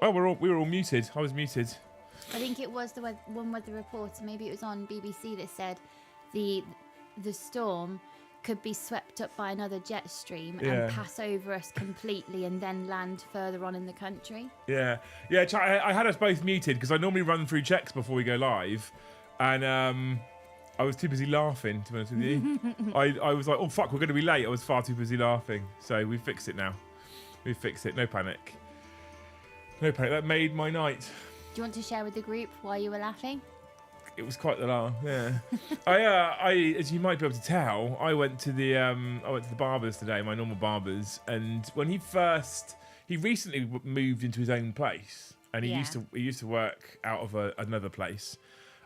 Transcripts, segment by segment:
Oh, we were all muted. I was muted. I think it was the one with the reporter. Maybe it was on BBC that said the storm could be swept up by another jet stream and pass over us completely and then land further on in the country. Yeah. I had us both muted because I normally run through checks before we go live, and I was too busy laughing, to be honest with you. I was like, oh fuck, we're going to be late. I was far too busy laughing. So we fixed it now. We fixed it. No panic. No panic. That made my night. Do you want to share with the group why you were laughing? It was quite the laugh, yeah. I, as you might be able to tell, I went to the barbers today, my normal barbers, and when he recently moved into his own place, and he used to work out of another place,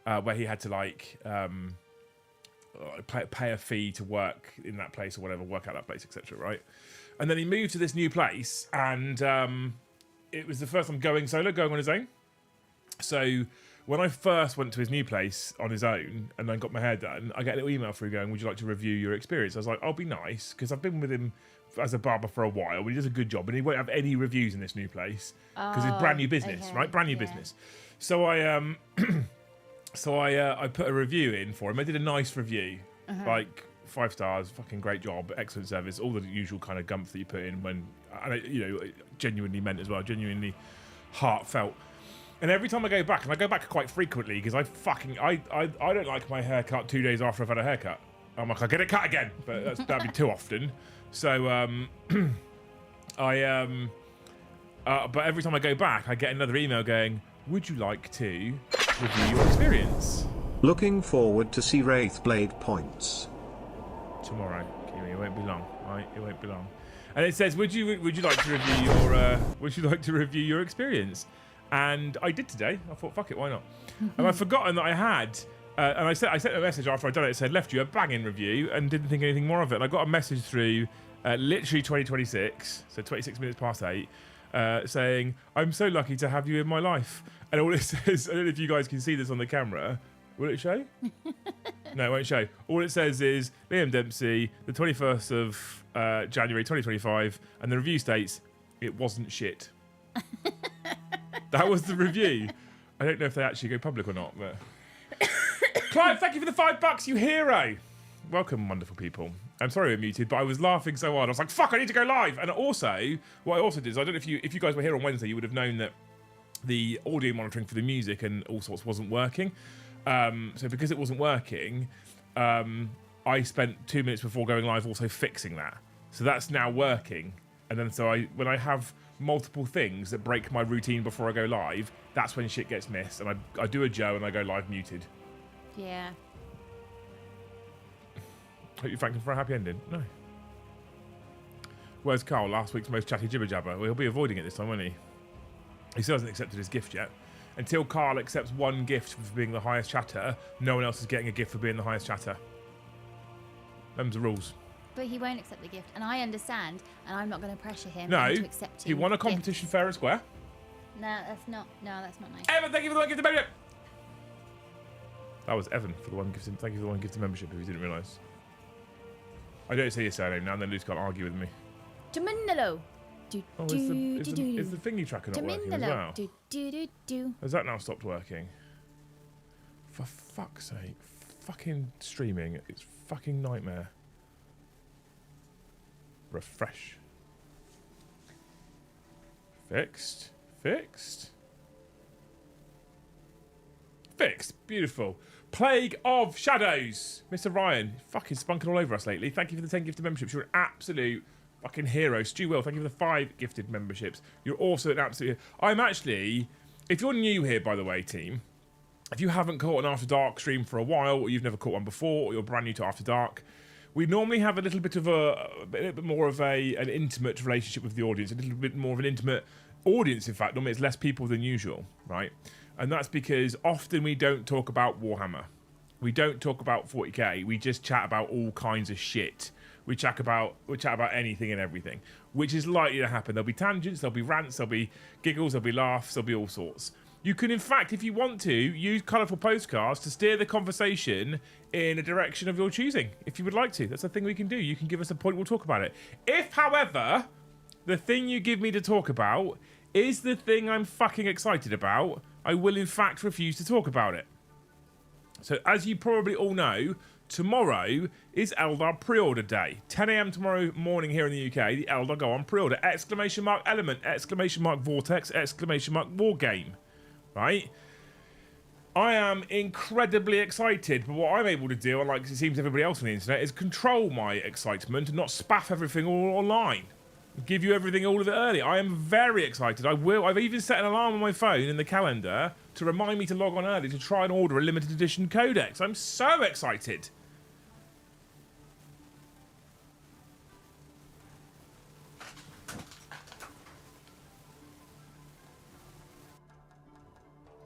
where he had to pay a fee to work in that place or whatever, work out that place, etc. Right, and then he moved to this new place, and it was the first time going solo, going on his own. So when I first went to his new place on his own and then got my hair done, I get a little email through going, would you like to review your experience? I was like, I'll be nice, because I've been with him as a barber for a while, but he does a good job, and he won't have any reviews in this new place, because it's brand new business, right? Brand new business. So I put a review in for him. I did a nice review, like 5 stars, fucking great job, excellent service, all the usual kind of gumph that you put in when, genuinely meant as well, genuinely heartfelt. And every time I go back, and I go back quite frequently, because I don't like my haircut 2 days after I've had a haircut. I'm like, I'll get it cut again, but that'd be too often. So but every time I go back, I get another email going, would you like to review your experience? Looking forward to see Wraithblade points. Tomorrow, Kimmy, it won't be long, right? It won't be long. And it says, would you like to review your experience? And I did today. I thought, fuck it, why not? And I'd forgotten that I had, and I sent a message after I'd done it. It said, left you a banging review, and didn't think anything more of it. And I got a message through, literally 2026, so 26 minutes past 8, saying, I'm so lucky to have you in my life. And all it says, I don't know if you guys can see this on the camera. Will it show? No, it won't show. All it says is, Liam Dempsey, the 21st of January 2025, and the review states, it wasn't shit. That was the review. I don't know if they actually go public or not, but... Clive, thank you for the $5, you hero! Welcome, wonderful people. I'm sorry we're muted, but I was laughing so hard. I was like, fuck, I need to go live! And also, what I also did is, I don't know if you guys were here on Wednesday, you would have known that the audio monitoring for the music and all sorts wasn't working. So because it wasn't working, I spent 2 minutes before going live also fixing that. So that's now working. And then when I have multiple things that break my routine before I go live, that's when shit gets missed. And I do a Joe and I go live muted. Yeah. Hope you thanked him for a happy ending. No. Where's Carl, last week's most chatty jibber jabber? Well, he'll be avoiding it this time, won't he? He still hasn't accepted his gift yet. Until Carl accepts one gift for being the highest chatter, no one else is getting a gift for being the highest chatter. Them's the rules. But he won't accept the gift, and I understand, and I'm not going to pressure him to accept he won a competition fair and square. No, that's not nice. Evan, thank you for the one gift membership. That was Evan for the one gift. Thank you for the one gift membership. If you didn't realise, I don't say your surname now, and then Luce can't argue with me. Dominolo. Oh, is the thingy tracker not working as well? Has that now stopped working? For fuck's sake, fucking streaming! It's fucking nightmare. Refresh. Fixed. Beautiful. Plague of Shadows. Mr. Ryan, fucking spunking all over us lately. Thank you for the 10 gifted memberships. You're an absolute fucking hero. Stu Will, thank you for the 5 gifted memberships. You're also an absolute... I'm actually... If you're new here, by the way, team, if you haven't caught an After Dark stream for a while, or you've never caught one before, or you're brand new to After Dark, we normally have a little bit of a bit more of an intimate relationship with the audience, a little bit more of an intimate audience, in fact. Normally it's less people than usual, right? And that's because often we don't talk about Warhammer. We don't talk about 40k. We just chat about all kinds of shit. We chat about anything and everything, which is likely to happen. There'll be tangents, there'll be rants, there'll be giggles, there'll be laughs, there'll be all sorts. You can, in fact, if you want to, use colourful postcards to steer the conversation in a direction of your choosing, if you would like to. That's a thing we can do. You can give us a point, we'll talk about it. If, however, the thing you give me to talk about is the thing I'm fucking excited about, I will in fact refuse to talk about it. So as you probably all know, tomorrow is Eldar pre-order day. 10 a.m. tomorrow morning here in the UK, the Eldar go on pre-order. Exclamation mark element, exclamation mark vortex, exclamation mark war game. Right? I am incredibly excited, but what I'm able to do, unlike it seems everybody else on the internet, is control my excitement and not spaff everything all online. Give you everything all of it early. I am very excited. I've even set an alarm on my phone in the calendar to remind me to log on early to try and order a limited edition codex. I'm so excited.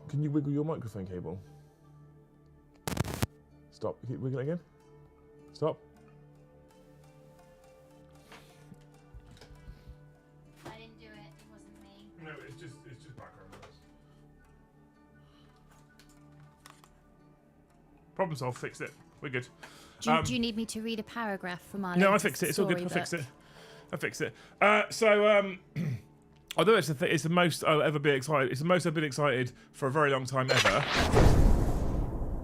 Can you wiggle your microphone cable? Stop. Keep wiggling again. Stop. I didn't do it. It wasn't me. No, it's just background noise. Problem solved. Fixed it. We're good. Do you need me to read a paragraph from our? No, I fixed it. It's all good. I fixed it. Although it's the most I'll ever be excited. It's the most I've been excited for a very long time ever.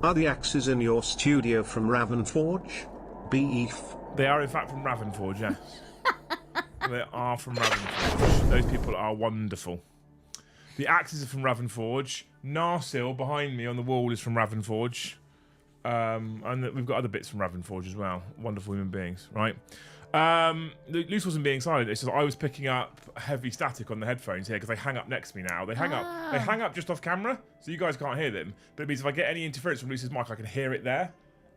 Are the axes in your studio from Ravenforge? Beef. They are in fact from Ravenforge, yes. They are from Ravenforge. Those people are wonderful. The axes are from Ravenforge. Narsil behind me on the wall is from Ravenforge. And we've got other bits from Ravenforge as well. Wonderful human beings, right? Luce wasn't being silent. It's just I was picking up heavy static on the headphones here because they hang up next to me now. They hang up just off camera, so you guys can't hear them. But it means if I get any interference from Luce's mic, I can hear it there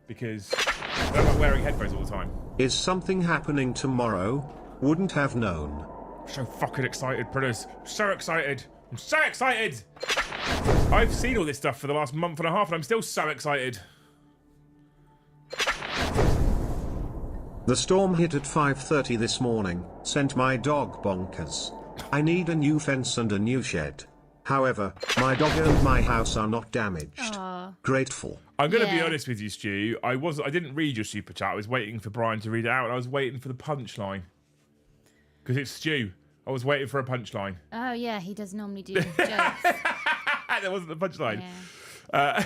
because I'm like wearing headphones all the time. Is something happening tomorrow? Wouldn't have known. So fucking excited, Pritters. So excited. I'm so excited. I've seen all this stuff for the last month and a half, and I'm still so excited. The storm hit at 5:30 this morning, sent my dog bonkers. I need a new fence and a new shed. However, my dog and my house are not damaged. Aww. Grateful. I'm going to be honest with you, Stu. I didn't read your super chat. I was waiting for Brian to read it out, and I was waiting for the punchline. Because it's Stu. I was waiting for a punchline. Oh, yeah, he does normally do jokes. There wasn't a punchline. Yeah.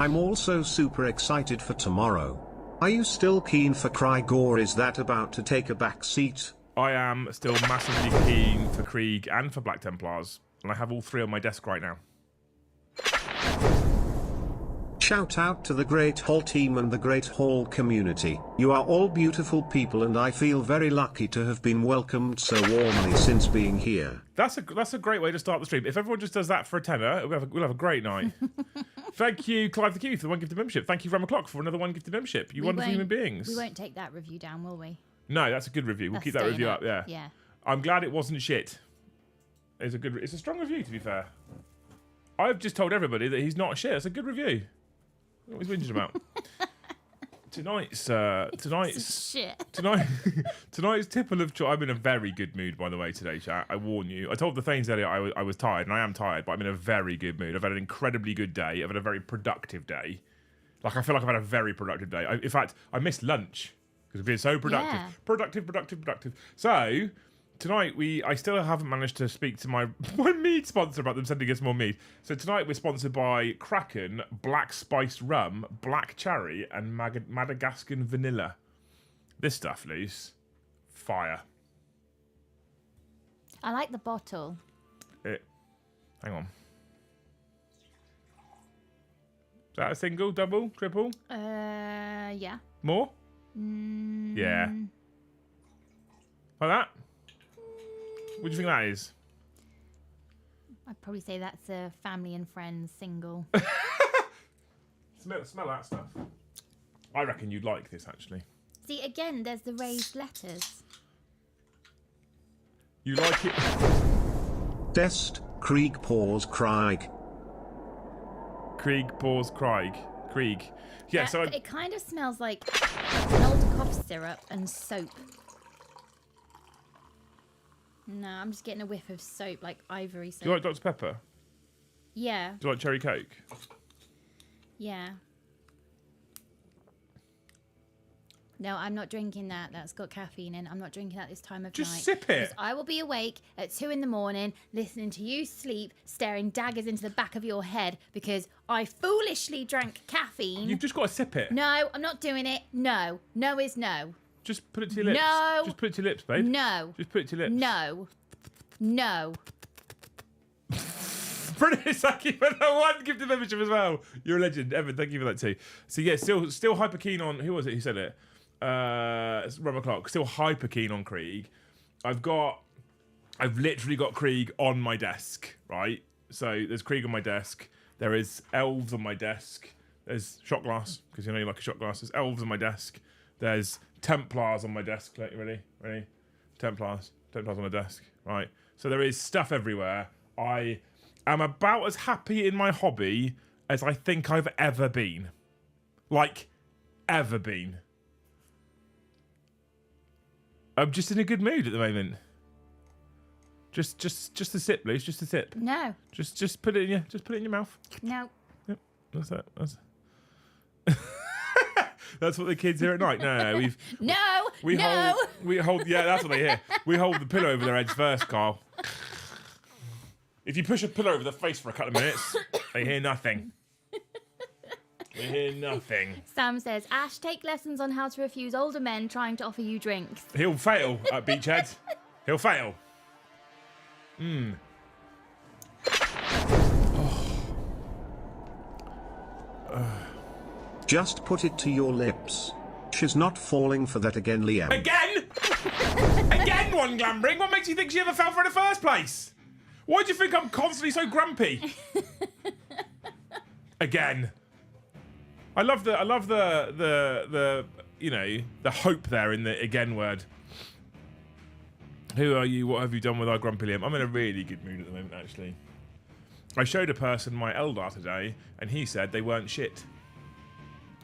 I'm also super excited for tomorrow. Are you still keen for Krieg, or is that about to take a back seat? I am still massively keen for Krieg and for Black Templars, and I have all three on my desk right now. Shout out to the Great Hall team and the Great Hall community. You are all beautiful people, and I feel very lucky to have been welcomed so warmly since being here. That's a great way to start the stream. If everyone just does that for a tenner, we'll have a great night. Thank you, Clive the Q, for the one gifted membership. Thank you, Ram O'Clock, for another one gifted membership. You wonderful human beings. We won't take that review down, will we? No, that's a good review. We'll keep that review up. Yeah. Yeah. I'm glad it wasn't shit. It's a strong review, to be fair. I've just told everybody that he's not shit. It's a good review. What was whinging about? Tonight's tipple of choice. I'm in a very good mood, by the way, today, chat. I warn you. I told the Thanes earlier I was tired, and I am tired, but I'm in a very good mood. I've had an incredibly good day. I've had a very productive day. Like, I feel like I've had a very productive day. In fact, I missed lunch because we've been so productive. Yeah. Productive. So, tonight, I still haven't managed to speak to my mead sponsor about them sending us more mead. So tonight we're sponsored by Kraken, Black Spiced Rum, Black Cherry, and Madagascar Vanilla. This stuff, Luce, fire. I like the bottle. Hang on. Is that a single, double, triple? Yeah. More? Yeah. Like that? What do you think that is? I'd probably say that's a family and friends single. Smell that stuff. I reckon you'd like this, actually. See, again, there's the raised letters. You like it? Dest, Krieg, pause, Krieg. Krieg, pause, Krieg. Krieg. Yeah, so... It kind of smells like an old cough syrup and soap. No, I'm just getting a whiff of soap, like ivory soap. Do you like Dr. Pepper? Yeah. Do you like Cherry Coke? Yeah. No, I'm not drinking that. That's got caffeine in. I'm not drinking that this time of night. Just sip it. 'Cause I will be awake at 2 a.m, listening to you sleep, staring daggers into the back of your head because I foolishly drank caffeine. You've just got to sip it. No, I'm not doing it. No. No is no. Just put it to your lips. No. Just put it to your lips, babe. No. Just put it to your lips. No. No. Brilliant, thank you for the 1 gifted membership as well. You're a legend, Evan. Thank you for that too. So yeah, still hyper keen on. Who was it who said it? It's Rob Clark. Still hyper keen on Krieg. I've literally got Krieg on my desk, right? So there's Krieg on my desk. There is elves on my desk. There's shot glass because you know you like a shot glass. There's elves on my desk. There's Templars on my desk. Like, ready? Templars on the desk. Right. So there is stuff everywhere. I am about as happy in my hobby as I think I've ever been. Like, ever been. I'm just in a good mood at the moment. Just a sip, Luce. Just a sip. No. Just put it in your mouth. No. Yep. That's that. That's what the kids hear at night. No, we hold. Yeah, that's what they hear. We hold the pillow over their heads first, Carl. If you push a pillow over their face for a couple of minutes, they hear nothing. They hear nothing. Sam says, Ash, take lessons on how to refuse older men trying to offer you drinks. He'll fail at Beachhead. He'll fail. Just put it to your lips. She's not falling for that again, Liam. Again? Again, one Glambring? What makes you think she ever fell for it in the first place? Why do you think I'm constantly so grumpy? Again. I love the you know, the hope there in the again word. Who are you? What have you done with our grumpy Liam? I'm in a really good mood at the moment, actually. I showed a person my Eldar today, and he said they weren't shit.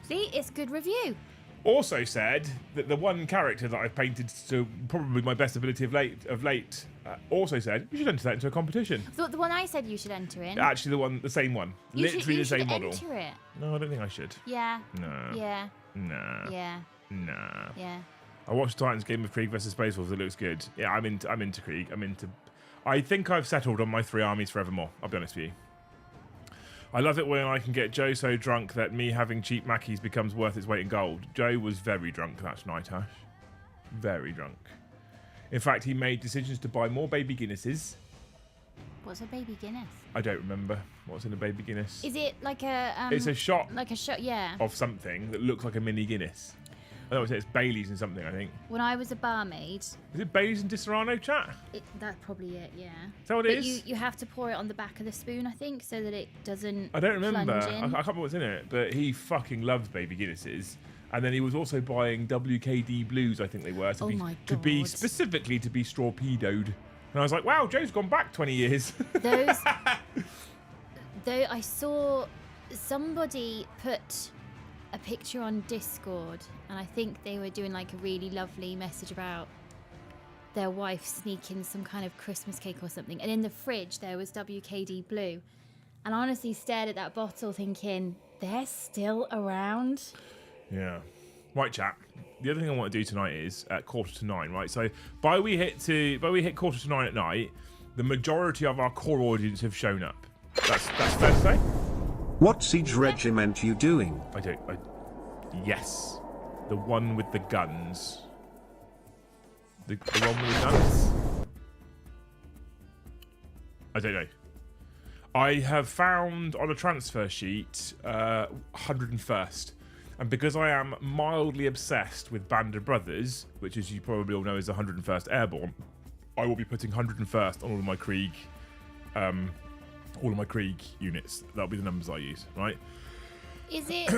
See, it's good review. Also said that the one character that I've painted to probably my best ability of late, also said you should enter that into a competition. I thought the one I said you should enter in. Actually, the same one. Literally the same model. You should enter it. No, I don't think I should. Yeah. No. Yeah. Nah. Yeah. Nah. Yeah. I watched Titans game of Krieg versus Space Wolves. It looks good. Yeah, I'm into Krieg. I think I've settled on my 3 armies forevermore. I'll be honest with you. I love it when I can get Joe so drunk that me having cheap Mackies becomes worth its weight in gold. Joe was very drunk that night, Ash. Very drunk. In fact, he made decisions to buy more baby Guinnesses. What's a baby Guinness? I don't remember what's in a baby Guinness. Is it like a... it's a shot. Like a shot, yeah. Of something that looks like a mini Guinness. I don't know, it's Bailey's and something, I think. When I was a barmaid... Is it Bailey's and Disaronno, chat? That's probably it, yeah. Is that what it is? You have to pour it on the back of the spoon, I think, so that it doesn't I don't remember. plunge in. I can't remember what's in it, but he fucking loves baby Guinnesses. And then he was also buying WKD Blues, I think they were, to be specifically to be strawpedoed. And I was like, wow, Joe's gone back 20 years. Though I saw somebody put a picture on Discord, and I think they were doing like a really lovely message about their wife sneaking some kind of Christmas cake or something, and in the fridge there was WKD Blue, and I honestly stared at that bottle thinking, they're still around. Yeah. Right, chat. The other thing I want to do tonight is at 8:45, right? So by we hit 8:45 at night, the majority of our core audience have shown up. That's fair to say? What siege regiment you doing? Yes. The one with the guns. The one with the guns? I don't know. I have found on a transfer sheet 101st. And because I am mildly obsessed with Band of Brothers, which as you probably all know is 101st Airborne, I will be putting 101st on all of my Krieg units. That'll be the numbers I use, right? Is it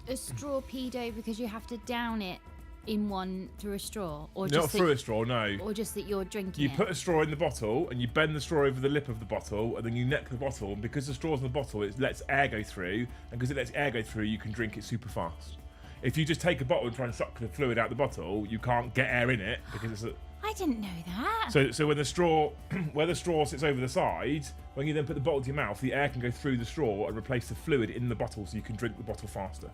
a straw pedo because you have to down it in one through a straw, or not through a straw, no. Or just that you're drinking You put a straw in the bottle and you bend the straw over the lip of the bottle, and then you neck the bottle. And because the straw's in the bottle, it lets air go through, and because it lets air go through, you can drink it super fast. If you just take a bottle and try and suck the fluid out the bottle, you can't get air in it because it's a... I didn't know that. So when the straw, where the straw sits over the side, when you then put the bottle to your mouth, the air can go through the straw and replace the fluid in the bottle, so you can drink the bottle faster.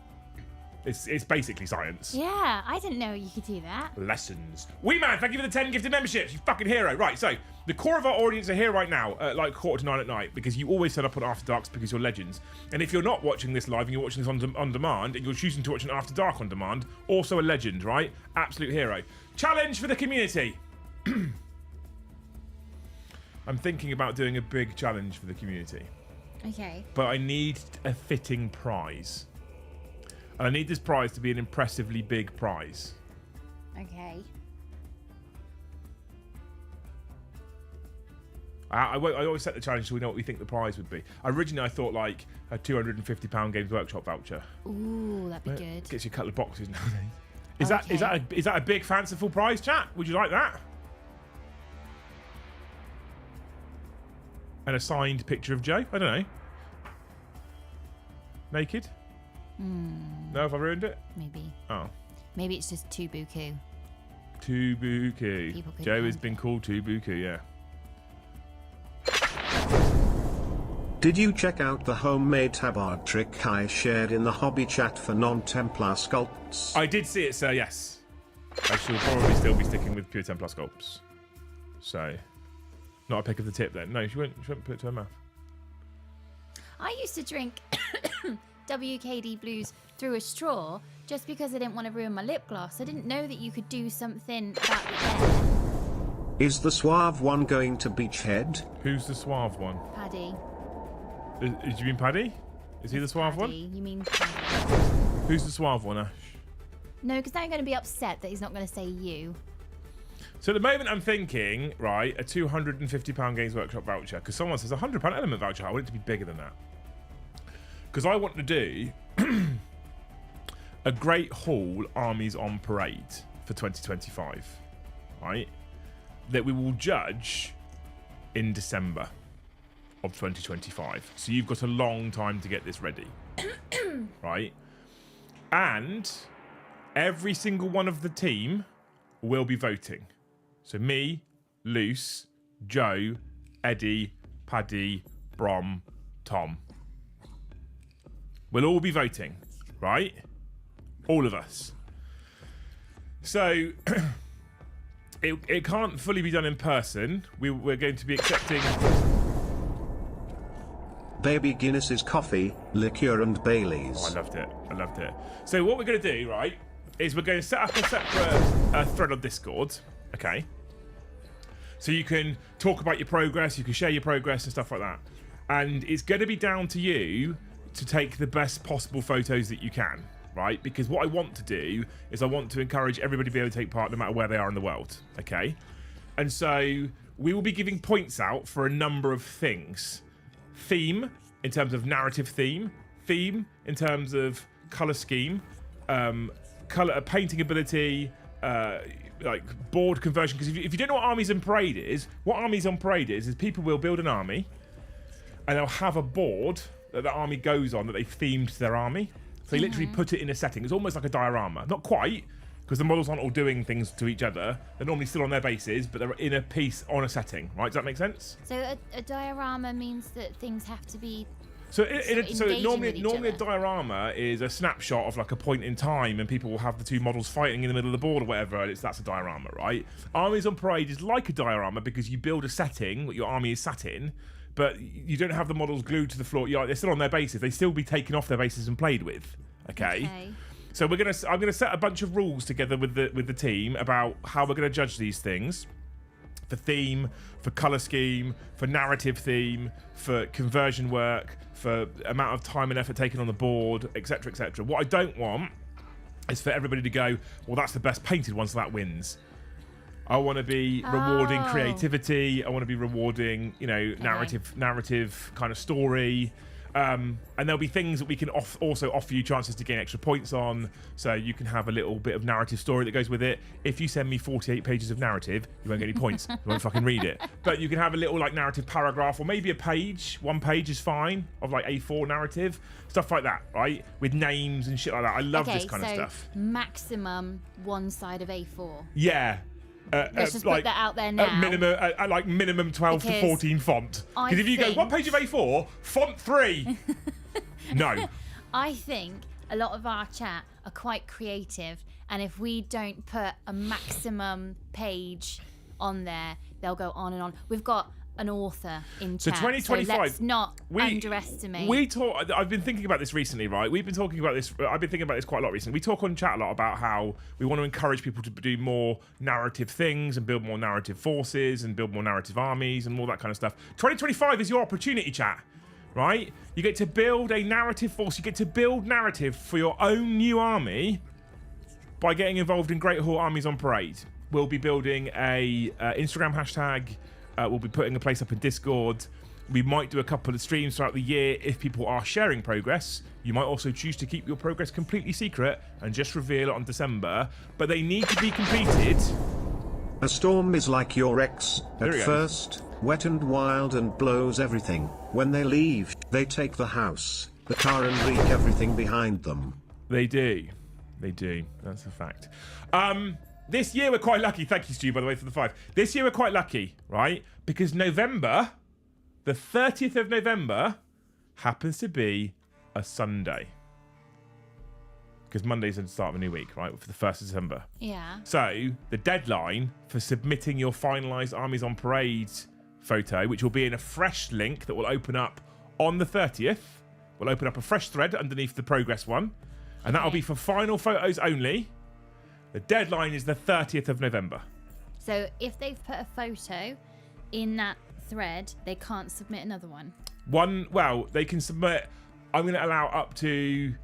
It's basically science. Yeah, I didn't know you could do that. Lessons. Wee Man, thank you for the 10 gifted memberships. You fucking hero. Right, so the core of our audience are here right now at like 8:45 at night because you always set up on After Darks because you're legends. And if you're not watching this live and you're watching this on demand and you're choosing to watch an After Dark on demand, also a legend, right? Absolute hero. Challenge for the community. I'm thinking about doing a big challenge for the community. Okay. But I need a fitting prize. And I need this prize to be an impressively big prize. Okay. I always set the challenge so we know what we think the prize would be. Originally, I thought like a £250 Games Workshop voucher. Ooh, that'd be good. Gets you a couple of boxes nowadays. Is that a big fanciful prize, chat? Would you like that? And a signed picture of Joe? I don't know. Naked? No, have I ruined it? Maybe. Oh. Maybe it's just too buku. Too buku. People could Joe has find been called too buku, yeah. Did you check out the homemade tabard trick I shared in the hobby chat for non-Templar sculpts? I did see it, sir, yes. I shall probably still be sticking with pure Templar sculpts. So, not a pick of the tip then. No, she wouldn't put it to her mouth. I used to drink WKD Blues through a straw just because I didn't want to ruin my lip gloss. I didn't know that you could do something about the air. Is the suave one going to Beachhead? Who's the suave one? Paddy. Did you mean Paddy? Is he the suave Paddy. one? You mean Paddy. Who's the suave one, Ash? No, because now I'm going to be upset that he's not going to say you. So at the moment I'm thinking, right, a £250 Games Workshop voucher, because someone says a £100 Element voucher. I want it to be bigger than that. Because I want to do a Great Hall Armies on Parade for 2025, right? That we will judge in December of 2025. So you've got a long time to get this ready, right? And every single one of the team will be voting. So me, Luce, Joe, Eddie, Paddy, Brom, Tom. We'll all be voting, right? All of us. So it can't fully be done in person. We're going to be accepting Baby Guinness's coffee, liqueur and Baileys. Oh, I loved it. I loved it. So what we're going to do, right, is we're going to set up a separate thread on Discord, okay? So you can talk about your progress, you can share your progress and stuff like that. And it's going to be down to you to take the best possible photos that you can, right? Because what I want to do is I want to encourage everybody to be able to take part no matter where they are in the world, okay? And so we will be giving points out for a number of things. Theme, in terms of narrative theme. Theme, in terms of colour scheme. Colour, painting ability, like board conversion. Because if you don't know what Armies on Parade is, what Armies on Parade is people will build an army and they'll have a board that the army goes on that they've themed to their army. So they literally put it in a setting. It's almost like a diorama. Not quite, because the models aren't all doing things to each other. They're normally still on their bases, but they're in a piece on a setting, right? Does that make sense? So a diorama means that things have to be... So normally a other. diorama is a snapshot of like a point in time, and people will have the two models fighting in the middle of the board or whatever. And that's a diorama, right? Armies on Parade is like a diorama because you build a setting that your army is sat in, but you don't have the models glued to the floor. They're still on their bases. They still be taken off their bases and played with. Okay. So I'm gonna set a bunch of rules together with the team about how we're gonna judge these things. For theme, for colour scheme, for narrative theme, for conversion work, for amount of time and effort taken on the board, etc., etc. What I don't want is for everybody to go, well, that's the best painted one, so that wins. I want to be rewarding creativity. I want to be rewarding, narrative kind of story. And there'll be things that we can also offer you chances to gain extra points on, so you can have a little bit of narrative story that goes with it. If you send me 48 pages of narrative, you won't get any points. You won't fucking read it. But you can have a little like narrative paragraph, or maybe a page. One page is fine, of like A4 narrative, stuff like that, right? With names and shit like that. I love this kind of stuff. Maximum one side of A4. Yeah. Let's just put that out there now. Minimum 12 to 14 font. Because if you go, one page of A4, font 3. No. I think a lot of our chat are quite creative, and if we don't put a maximum page on there, they'll go on and on. We've got an author in chat, 2025, so let's not underestimate. I've been thinking about this recently, right? We've been talking about this. I've been thinking about this quite a lot recently. We talk on chat a lot about how we want to encourage people to do more narrative things and build more narrative forces and build more narrative armies and all that kind of stuff. 2025 is your opportunity, chat, right? You get to build a narrative force. You get to build narrative for your own new army by getting involved in Great Hall Armies on Parade. We'll be building a Instagram hashtag. We'll be putting a place up in Discord. We might do a couple of streams throughout the year if people are sharing progress. You might also choose to keep your progress completely secret and just reveal it on December. But they need to be completed. A storm is like your ex. At first, wet and wild and blows everything. When they leave, they take the house, the car, and wreak everything behind them. They do. They do. That's a fact. This year we're quite lucky. Thank you, Stu, by the way, for the 5. This year we're quite lucky, right? Because November, the 30th of November, happens to be a Sunday. Because Monday's the start of a new week, right? For the 1st of December. Yeah. So the deadline for submitting your finalised Armies on Parade photo, which will be in a fresh link that will open up on the 30th, we'll open up a fresh thread underneath the progress one. And that'll be for final photos only. The deadline is the 30th of November. So if they've put a photo in that thread, they can't submit another one. Well, they can submit. I'm going to allow up to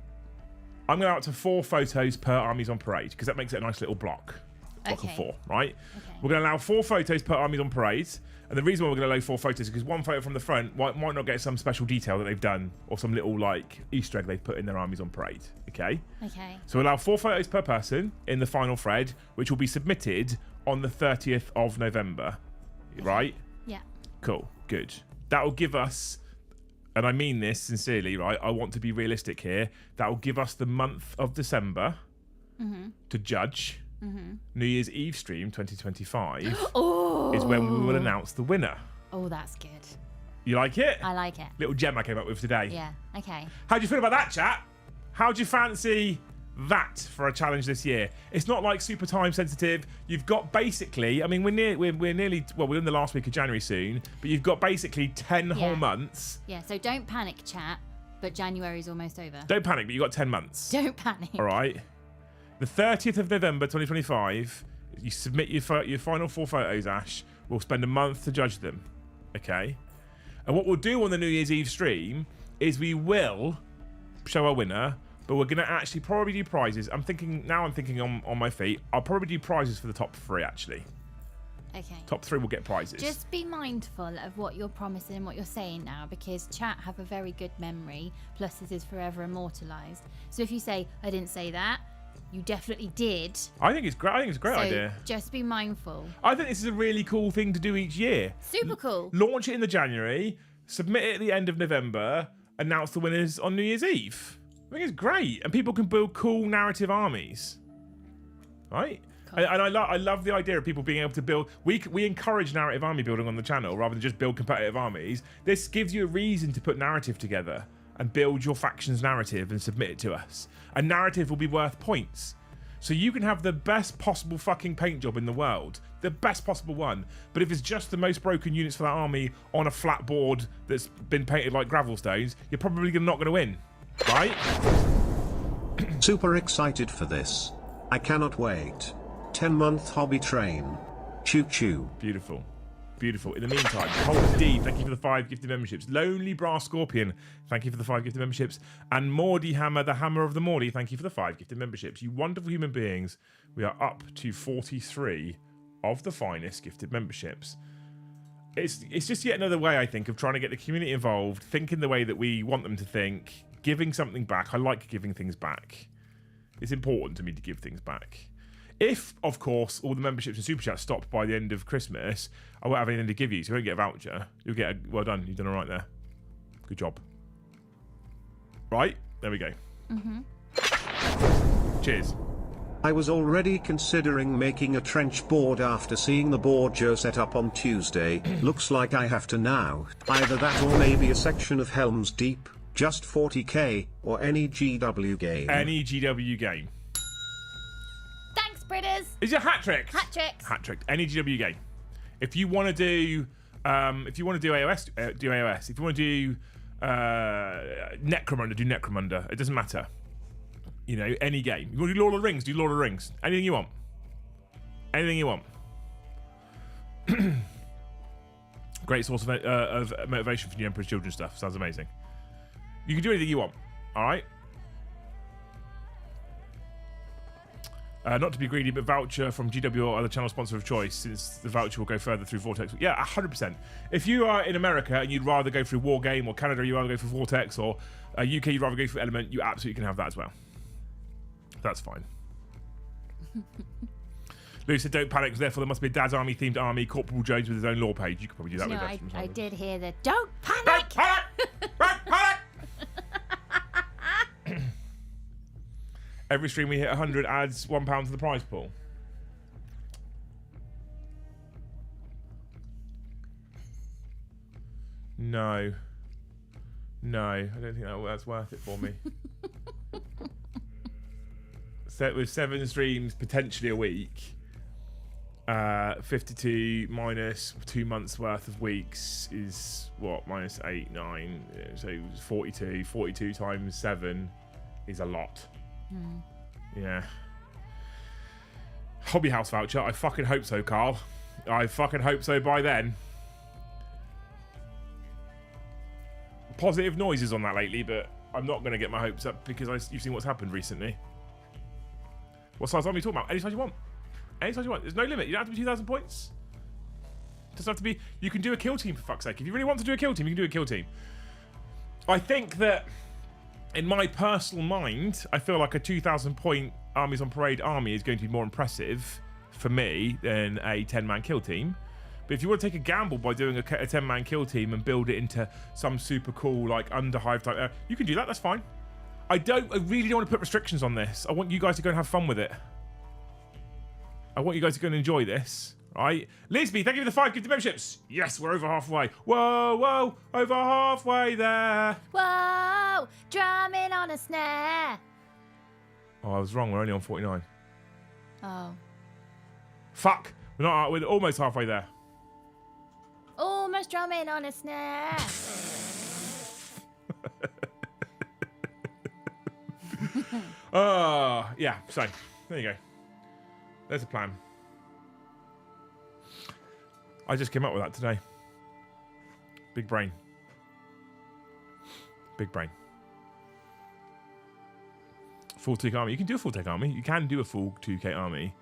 4 photos per Armies on Parade because that makes it a nice little block of 4, right? Okay. We're going to allow 4 photos per Armies on Parade. And the reason why we're going to allow 4 photos is because one photo from the front might not get some special detail that they've done or some little like Easter egg they've put in their Armies on Parade. Okay. So we'll allow 4 photos per person in the final thread, which will be submitted on the 30th of November. Right? Yeah. Cool. Good. That will give us, and I mean this sincerely, right? I want to be realistic here. That will give us the month of December to judge. New Year's Eve stream 2025 is when we will announce the winner. Oh, that's good. You like it? I like it. Little gem I came up with today. Yeah, okay. How do you feel about that, chat? How do you fancy that for a challenge this year? It's not like super time sensitive. You've got basically, I mean, we're nearly, well, we're in the last week of January soon, but you've got basically 10 whole months. Yeah, so don't panic, chat, but January's almost over. Don't panic, but you've got 10 months. Don't panic. All right. The 30th of November 2025, you submit your final 4 photos, Ash. We'll spend a month to judge them. Okay? And what we'll do on the New Year's Eve stream is we will show our winner, but we're going to actually probably do prizes. I'm thinking on my feet. I'll probably do prizes for the top 3, actually. Okay. Top 3 will get prizes. Just be mindful of what you're promising and what you're saying now, because chat have a very good memory, plus this is forever immortalised. So if you say, I didn't say that, you definitely did. I think it's great. I think it's a great idea. Just be mindful. I think this is a really cool thing to do each year. Super cool. Launch it in the January, submit it at the end of November, announce the winners on New Year's Eve. I think it's great, and people can build cool narrative armies, right? Cool. And I love the idea of people being able to build. We encourage narrative army building on the channel rather than just build competitive armies. This gives you a reason to put narrative together and build your faction's narrative and submit it to us. A narrative will be worth points. So you can have the best possible fucking paint job in the world. The best possible one. But if it's just the most broken units for that army on a flat board that's been painted like gravel stones, you're probably not going to win. Right? Super excited for this. I cannot wait. 10-month hobby train. Choo choo. Beautiful. Beautiful. In the meantime, Colin D, thank you for the 5 gifted memberships. Lonely Brass Scorpion, thank you for the 5 gifted memberships. And Mordy Hammer, the Hammer of the Mordy, thank you for the 5 gifted memberships. You wonderful human beings. We are up to 43 of the finest gifted memberships. It's just yet another way, I think, of trying to get the community involved, thinking the way that we want them to think, giving something back. I like giving things back. It's important to me to give things back. If, of course, all the memberships and super chats stopped by the end of Christmas, I won't have anything to give you, so you won't get a voucher. You'll get a well done. You've done all right there. Good job. Right? There we go. Cheers. I was already considering making a trench board after seeing the board Joe set up on Tuesday. Looks like I have to now. Either that or maybe a section of Helm's Deep. just 40k, or any GW game. Any GW game. Thanks, Britters. Is it hat tricks? Hat tricks. Hat trick. Any GW game. If you want to do, AOS, do AOS. If you want to do Necromunda, do Necromunda. It doesn't matter. You know, any game. You want to do Lord of the Rings, do Lord of the Rings. Anything you want. Anything you want. Great source of motivation for New Emperor's Children stuff. Sounds amazing. You can do anything you want. All right. Not to be greedy, but voucher from GW or other channel sponsor of choice, since the voucher will go further through Vortex. Yeah, 100%. If you are in America and you'd rather go through Wargame, or Canada, you'd rather go for Vortex, or UK, you'd rather go for Element, you absolutely can have that as well. That's fine. Lou said, don't panic, because therefore there must be a Dad's Army themed army, Corporal Jones with his own lore page. You could probably do that with Veterans. I did hear the don't panic! Don't panic! Don't panic! Every stream we hit 100 adds £1 to the prize pool. No. No, I don't think that's worth it for me. Set with 7 streams, potentially a week. 52 minus 2 months worth of weeks is what? Minus 8, 9. So 42. 42 times 7 is a lot. Yeah. Hobby house voucher. I fucking hope so, Carl. I fucking hope so by then. Positive noises on that lately, but I'm not going to get my hopes up because you've seen what's happened recently. What size army are you talking about? Any size you want. Any size you want. There's no limit. You don't have to be 2,000 points. It doesn't have to be... You can do a kill team, for fuck's sake. If you really want to do a kill team, you can do a kill team. I think that... In my personal mind, I feel like a 2,000 point Armies on Parade army is going to be more impressive for me than a 10-man kill team. But if you want to take a gamble by doing a 10-man kill team and build it into some super cool, like, underhive type, you can do that. That's fine. I really don't want to put restrictions on this. I want you guys to go and have fun with it. I want you guys to go and enjoy this. Right? Lisby, thank you for the 5 gifted memberships. Yes, we're over halfway. Whoa, whoa, over halfway there. Whoa, drumming on a snare. Oh, I was wrong. We're only on 49. Oh. Fuck. We're almost halfway there. Almost drumming on a snare. Yeah, so, there you go. There's a plan. I just came up with that today. Big brain. Big brain. Full 2K army. You can do a full 2K army. You can do a full 2K army.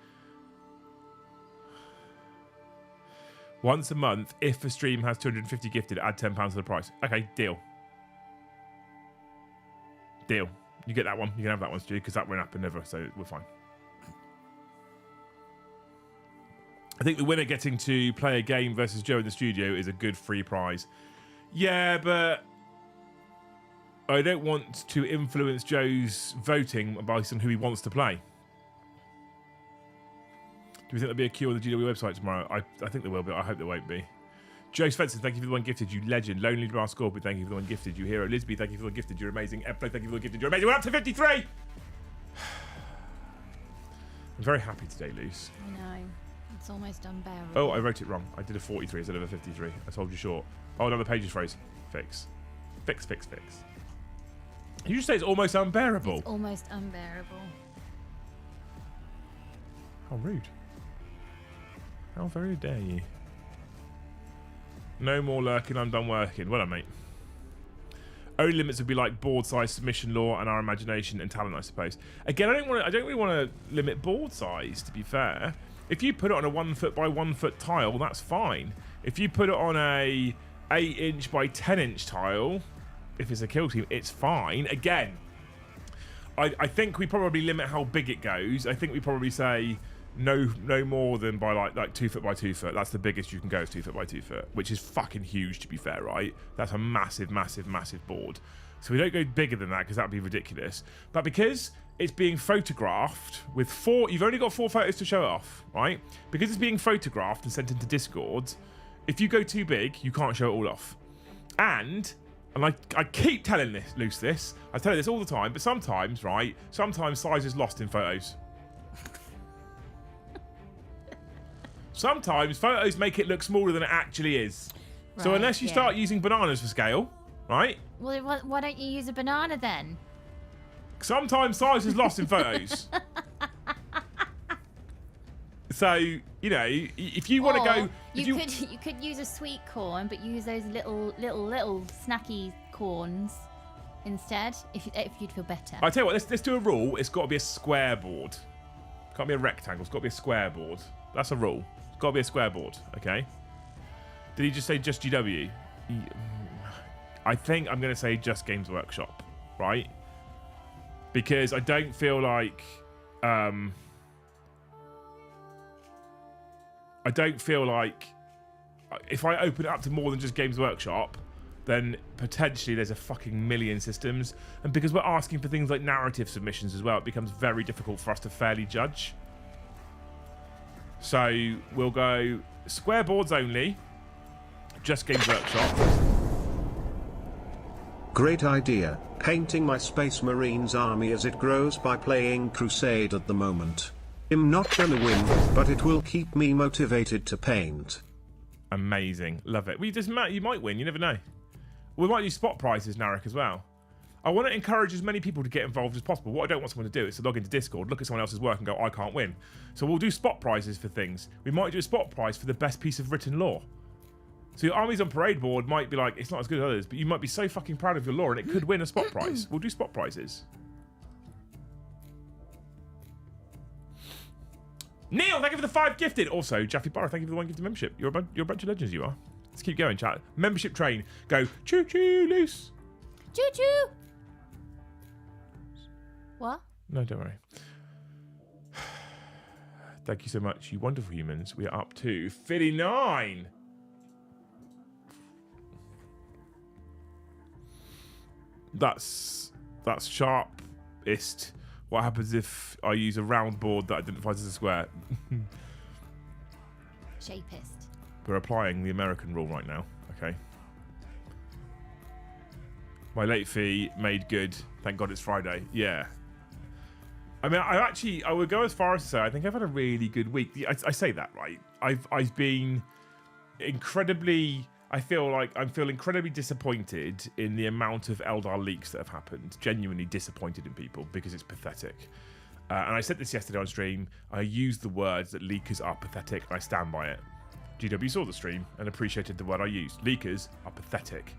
Once a month, if a stream has 250 gifted, add £10 to the price. Okay, deal. Deal. You get that one. You can have that one, Stu, because that won't happen ever, so we're fine. I think the winner getting to play a game versus Joe in the studio is a good free prize. Yeah, but I don't want to influence Joe's voting based on who he wants to play. Do we think there'll be a queue on the GW website tomorrow? I think there will be. I hope there won't be. Joe Svensson, thank you for the one gifted. You legend. Lonely Brass Scorpion, thank you for the one gifted. You hero. Lisby, thank you for the one gifted. You're amazing. Eplo, thank you for the one gifted. You're amazing. We're up to 53! I'm very happy today, Luce. I know. It's almost unbearable. Oh, I wrote it wrong. I did a 43 instead of a 53. I told you short. Oh, no, the page is frozen. Fix. Fix, fix, fix. You just say it's almost unbearable. It's almost unbearable. How rude. How very dare you. No more lurking, I'm done working. Well done, mate. Only limits would be like board size, submission law, and our imagination and talent, I suppose. Again, I don't really want to limit board size, to be fair. If you put it on a 1 foot by 1 foot tile, that's fine. If you put it on a 8-inch by 10-inch tile, if it's a kill team, it's fine. Again, I think we probably limit how big it goes. I think we probably say no more than by like 2 foot by 2 foot. That's the biggest you can go is 2 foot by 2 foot, which is fucking huge, to be fair, right? That's a massive, massive, massive board. So we don't go bigger than that because that'd be ridiculous. But because it's being photographed with 4, you've only got 4 photos to show it off, right? Because it's being photographed and sent into Discord, if you go too big, you can't show it all off. And And I keep telling Luce this. I tell her this all the time, but sometimes, right? Sometimes size is lost in photos. Sometimes photos make it look smaller than it actually is. Right, so unless you start using bananas for scale, right? Well, why don't you use a banana then? Sometimes size is lost in photos. So, you know, if you want to go... You could use a sweet corn, but use those little snacky corns instead, if you'd feel better. I'll tell you what, let's do a rule. It's got to be a square board. Can't be a rectangle. It's got to be a square board. That's a rule. It's got to be a square board, okay? Did he just say just GW? I think I'm going to say just Games Workshop, right? Because I don't feel like... I don't feel like if I open it up to more than just Games Workshop, then potentially there's a fucking million systems. And because we're asking for things like narrative submissions as well, it becomes very difficult for us to fairly judge. So we'll go square boards only, just Games Workshop. Great idea. Painting my Space Marines army as it grows by playing Crusade at the moment. I'm not gonna win, but it will keep me motivated to paint. Amazing. Love it. You might win, you never know. We might use spot prizes, Narek, as well. I want to encourage as many people to get involved as possible. What I don't want someone to do is to log into Discord, look at someone else's work and go, I can't win. So we'll do spot prizes for things. We might do a spot prize for the best piece of written lore. So your armies on parade board might be like, it's not as good as others, but you might be so fucking proud of your lore and it could win a spot prize. We'll do spot prizes. Neil, thank you for the 5 gifted. Also, Jaffe Barra, thank you for the 1 gifted membership. You're a bunch of legends, you are. Let's keep going, chat. Membership train. Go choo-choo, loose. Choo-choo. What? No, don't worry. Thank you so much, you wonderful humans. We are up to 59. That's sharpest. What happens if I use a round board that identifies as a square? Shapist. We're applying the American rule right now. Okay. My late fee made good. Thank God it's Friday. Yeah. I mean, I would go as far as to say I think I've had a really good week. I say that, right? I've been incredibly... I feel incredibly disappointed in the amount of Eldar leaks that have happened. Genuinely disappointed in people because it's pathetic. And I said this yesterday on stream. I used the words that leakers are pathetic, and I stand by it. GW saw the stream and appreciated the word I used. Leakers are pathetic.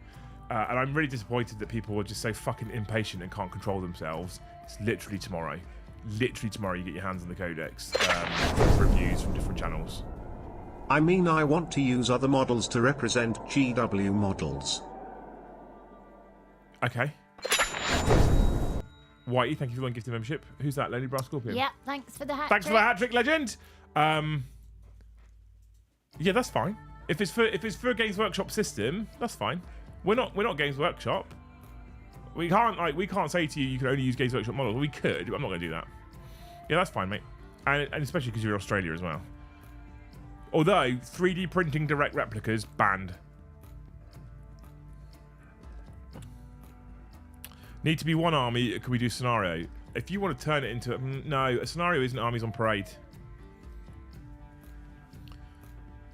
And I'm really disappointed that people are just so fucking impatient and can't control themselves. It's literally tomorrow. Literally tomorrow you get your hands on the codex. Reviews from different channels. I mean, I want to use other models to represent GW models. Okay. Whitey, thank you for the 1 gifted membership. Who's that? Lady Brass Scorpion? Yeah, thanks for the hat Thanks trick. for the hat trick, legend. Yeah, that's fine. If it's for a Games Workshop system, that's fine. We're not Games Workshop. We can't say to you can only use Games Workshop models. We could, but I'm not going to do that. Yeah, that's fine, mate. And especially because you're in Australia as well. Although 3D printing direct replicas banned. Need to be one army. Could we do scenario? If you want to turn it into no, a scenario isn't armies on parade.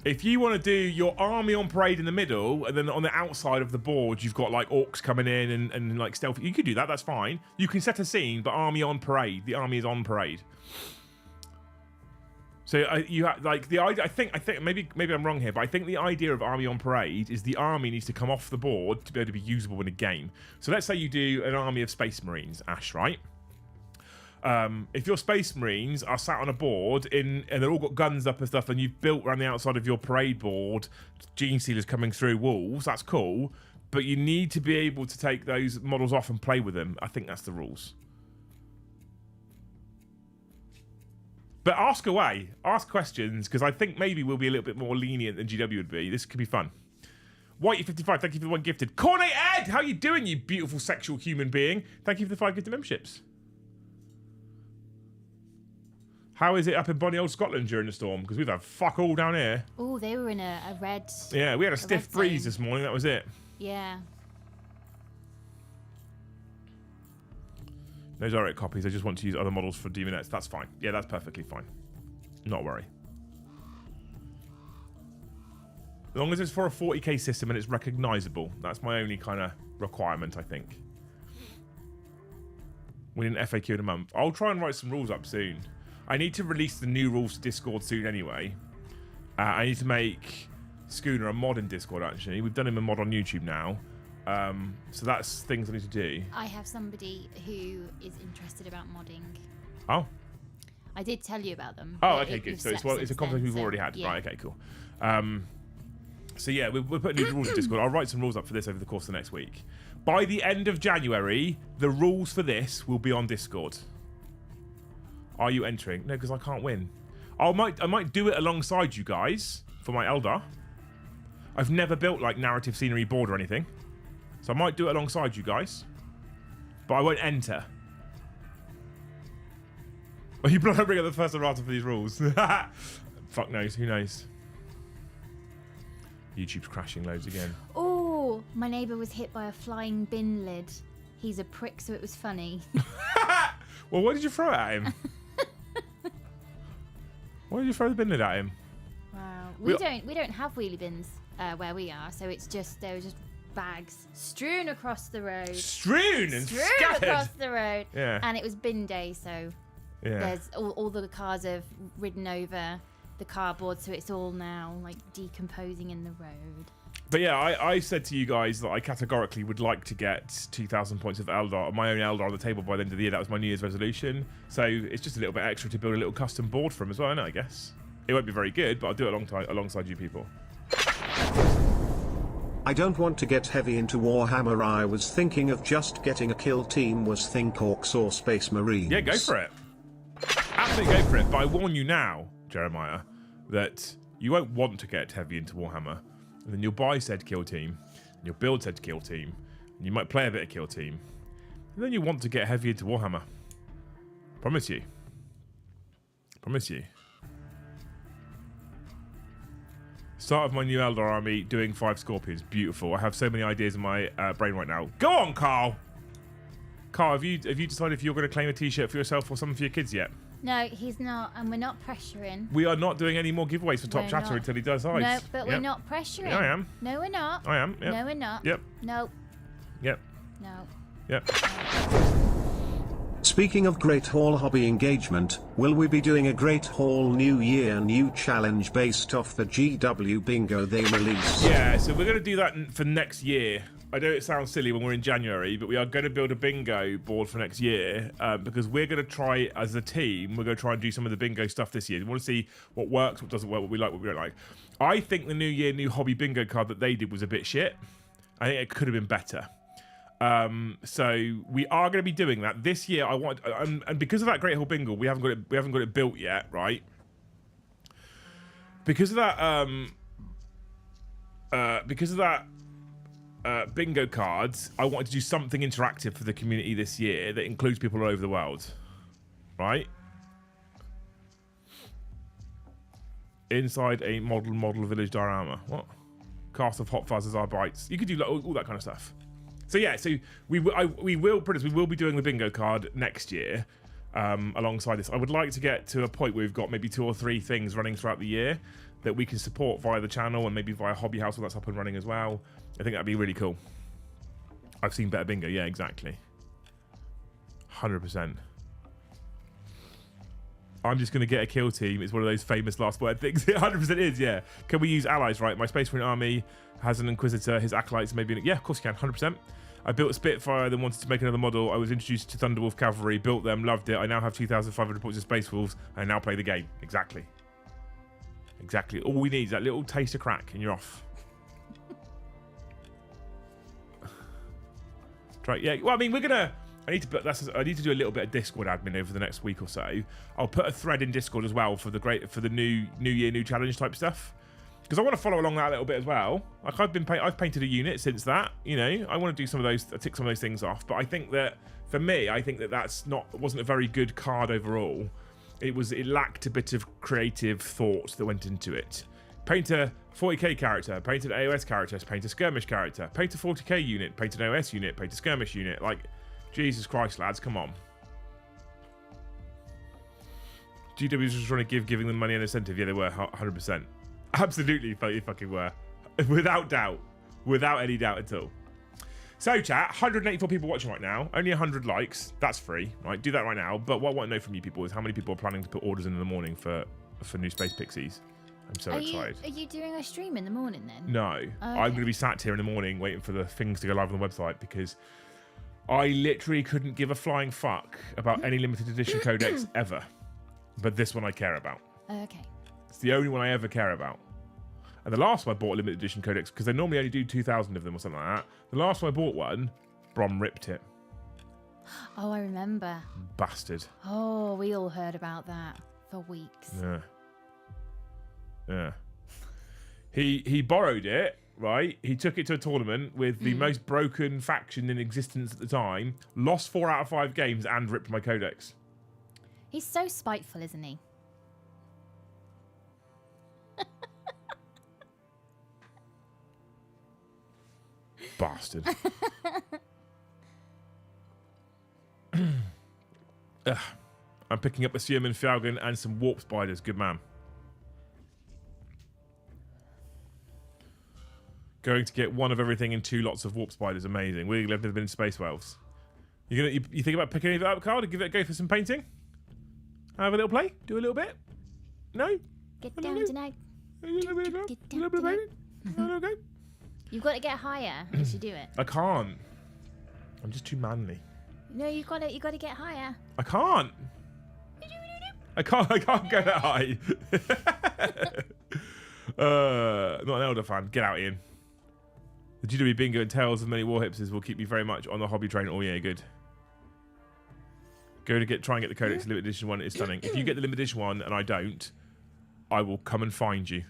If you want to do your army on parade in the middle, and then on the outside of the board you've got like orcs coming in and like stealth, you could do that. That's fine. You can set a scene, but army on parade. The army is on parade. So you have like the idea. I think maybe I'm wrong here, but I think the idea of army on parade is the army needs to come off the board to be able to be usable in a game. So let's say you do an army of Space Marines, Ash, right? If your Space Marines are sat on a board and they've all got guns up and stuff, and you've built around the outside of your parade board, Gene Stealers coming through walls, that's cool. But you need to be able to take those models off and play with them. I think that's the rules. But ask away. Ask questions, because I think maybe we'll be a little bit more lenient than GW would be. This could be fun. Whitey55, thank you for the 1 gifted. Cornet Ed, how you doing, you beautiful sexual human being? Thank you for the 5 gifted memberships. How is it up in bonny old Scotland during the storm? Because we've had fuck all down here. Oh, they were in a red... Yeah, we had a stiff breeze this morning. That was it. Yeah. No direct copies. I just want to use other models for demonettes. That's fine. Yeah, that's perfectly fine. Not a worry. As long as it's for a 40k system and it's recognisable. That's my only kind of requirement, I think. We need an FAQ in a month. I'll try and write some rules up soon. I need to release the new rules to Discord soon anyway. I need to make Schooner a mod in Discord, actually. We've done him a mod on YouTube now. So that's things I need to do. I have somebody who is interested about modding. Oh. I did tell you about them. Oh, okay, good. So it's a conversation we've already had. Yeah. Right, okay, cool. So yeah, we're putting new rules in Discord. I'll write some rules up for this over the course of the next week. By the end of January, the rules for this will be on Discord. Are you entering? No, because I can't win. I might do it alongside you guys for my Eldar. I've never built like narrative scenery board or anything. So I might do it alongside you guys. But I won't enter. Well, you better bring up the first errata for these rules. Fuck knows, who knows? YouTube's crashing loads again. Oh, my neighbour was hit by a flying bin lid. He's a prick, so it was funny. Well, what did you throw at him? Why did you throw the bin lid at him? Wow, we don't have wheelie bins where we are, so it's just there were just bags strewn across the road. Strewn and scattered across the road. Yeah. And it was bin day, so yeah. there's all the cars have ridden over the cardboard, so it's all now like decomposing in the road. But yeah, I said to you guys that I categorically would like to get 2,000 points of Eldar, my own Eldar on the table by the end of the year. That was my New Year's resolution. So it's just a little bit extra to build a little custom board for him as well, isn't it, I guess? It won't be very good, but I'll do it alongside you people. I don't want to get heavy into Warhammer. I was thinking of just getting a kill team. Was think Orcs or Space Marines. Yeah, go for it. Absolutely go for it. But I warn you now, Jeremiah, that you won't want to get heavy into Warhammer. And then you'll buy said kill team, and you'll build said kill team, and you might play a bit of kill team. And then you want to get heavy into Warhammer. Promise you. Promise you. Start of my new Eldar army, doing 5 Scorpions. Beautiful. I have so many ideas in my brain right now. Go on, Carl! Carl, have you decided if you're going to claim a t-shirt for yourself or something for your kids yet? No, he's not, and we're not pressuring. We are not doing any more giveaways for Top Chatter until he does eyes. No, but we're not pressuring. Yeah, I am. No, we're not. I am. Yep. No, we're not. Yep. No. Yep. No. Yep. Speaking of Great Hall hobby engagement, will we be doing a Great Hall New Year new challenge based off the GW bingo they released? Yeah, so we're going to do that for next year. I know it sounds silly when we're in January, but we are going to build a bingo board for next year because we're going to try, as a team, we're going to try and do some of the bingo stuff this year. We want to see what works, what doesn't work, what we like, what we don't like. I think the New Year, New Hobby bingo card that they did was a bit shit. I think it could have been better. So we are going to be doing that this year. I want, and because of that Great Hall bingo, we haven't got it built yet, right? Because of that, bingo cards, I wanted to do something interactive for the community this year that includes people all over the world, right? Inside a model village diorama. What? Cast of hot fuzz as our bites. You could do like, all that kind of stuff. So yeah, so we will be doing the bingo card next year alongside this. I would like to get to a point where we've got maybe 2 or 3 things running throughout the year that we can support via the channel and maybe via Hobby House when that's up and running as well. I think that'd be really cool. I've seen better bingo. Yeah, exactly. 100%. I'm just going to get a kill team. It's one of those famous last word things. It 100% is, yeah. Can we use allies, right? My Space Marine army has an Inquisitor. His acolytes maybe... Yeah, of course you can. 100%. I built a Spitfire, then wanted to make another model. I was introduced to Thunderwolf Cavalry, built them, loved it. I now have 2,500 points of Space Wolves. I now play the game. Exactly. Exactly. All we need is that little taste of crack and you're off. Right, yeah. Well, I mean, we're gonna. I need to do a little bit of Discord admin over the next week or so. I'll put a thread in Discord as well for the new year, new challenge type stuff, because I want to follow along that a little bit as well. Like I've painted a unit since that. You know, I want to do some of those, tick some of those things off. But I think that for me, wasn't a very good card overall. It lacked a bit of creative thought that went into it. Paint a 40k character, paint an AOS character, paint a skirmish character, paint a 40k unit, paint an OS unit, paint a skirmish unit. Like, Jesus Christ, lads, come on. GW was just trying to giving them money and incentive. Yeah, they were 100%. Absolutely, they fucking were. Without doubt. Without any doubt at all. So, chat, 184 people watching right now. Only 100 likes. That's free, right? Do that right now. But what I want to know from you people is how many people are planning to put orders in the morning for new Space Pixies. I'm so excited. Are you doing a stream in the morning then? No. Okay. I'm going to be sat here in the morning waiting for the things to go live on the website because I literally couldn't give a flying fuck about any limited edition codex ever. But this one I care about. Okay. It's the only one I ever care about. And the last one I bought a limited edition codex because they normally only do 2,000 of them or something like that. The last one I bought one, Brom ripped it. Oh, I remember. Bastard. Oh, we all heard about that for weeks. Yeah. Yeah. He borrowed it, right? He took it to a tournament with the most broken faction in existence at the time, lost 4 out of 5 games and ripped my codex. He's so spiteful, isn't he? Bastard. I'm picking up a Seaman Falcon and some warp spiders. Good man. Going to get one of everything and 2 lots of warp spiders. Amazing. We've never been in Space Whales. You think about picking anything up, Carl, to give it a go for some painting? Have a little play? Do a little bit? No? Get down tonight. A little bit of painting? Okay. You've got to get higher as you do it. I can't. I'm just too manly. No, you got to get higher. I can't. I can't go that high. Not an Elder fan. Get out, Ian. The GW bingo and Tales of Many Warhipsters will keep me very much on the hobby train. Oh yeah, good. Go to try and get the Codex limited edition one. It's stunning. If you get the limited edition one and I don't, I will come and find you.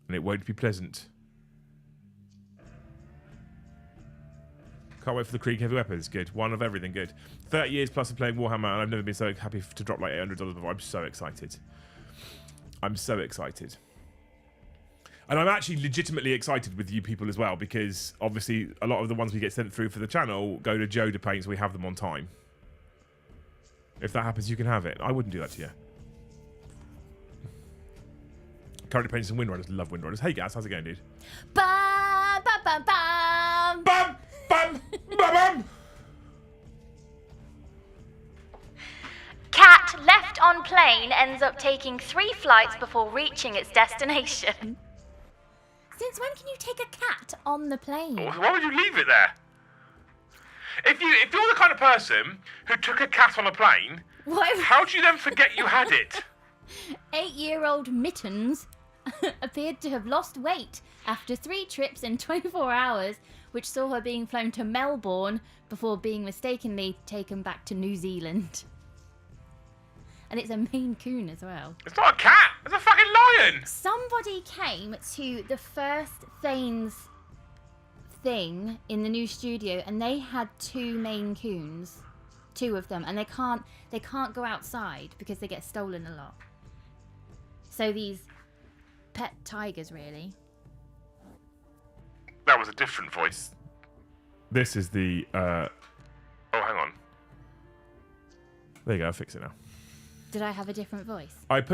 And it won't be pleasant. Can't wait for the Krieg heavy weapons. Good. One of everything. Good. 30 years plus of playing Warhammer, and I've never been so happy to drop like $800 before. I'm so excited. I'm so excited. And I'm actually legitimately excited with you people as well, because obviously a lot of the ones we get sent through for the channel go to Joe to paint, so we have them on time. If that happens, you can have it. I wouldn't do that to you. Currently painting some Wind Riders. Love Wind Riders. Hey, Gaz, how's it going, dude? Bam, bam, bam, bam. Bam, bam, bam, bam. Cat left on plane ends up taking 3 flights before reaching its destination. Since when can you take a cat on the plane? Why would you leave it there? If you're the kind of person who took a cat on a plane, how do you then forget you had it? 8-year-old Mittens appeared to have lost weight after 3 trips in 24 hours, which saw her being flown to Melbourne before being mistakenly taken back to New Zealand. And it's a Maine Coon as well. It's not a cat. It's a fucking lion. Somebody came to the first Thanes thing in the new studio, and they had 2 Maine Coons, 2 of them, and they can't go outside because they get stolen a lot. So these pet tigers, really. That was a different voice. This is the. Oh, hang on. There you go. I'll fix it now. Did I have a different voice? When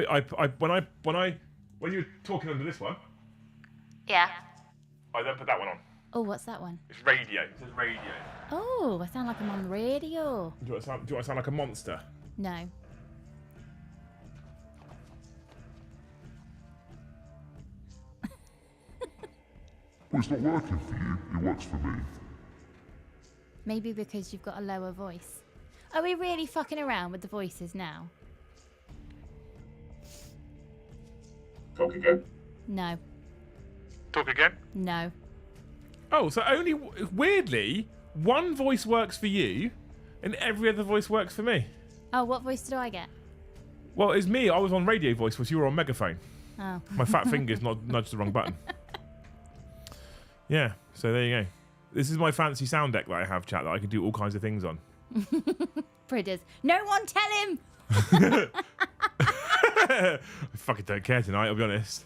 you were talking under this one. Yeah. I then put that one on. Oh, what's that one? It's radio. It says radio. Oh, I sound like I'm on the radio. Do I sound like a monster? No. Well, it's not working for you. It works for me. Maybe because you've got a lower voice. Are we really fucking around with the voices now? Talk again. No. Talk again. No. Oh, so only weirdly, one voice works for you, and every other voice works for me. Oh, what voice do I get? Well, it's me. I was on radio voice, whilst you were on megaphone. Oh. My fat fingers nudged the wrong button. Yeah, so there you go. This is my fancy sound deck that I have, chat, that I can do all kinds of things on. Pridders. No one tell him! I fucking don't care tonight, I'll be honest.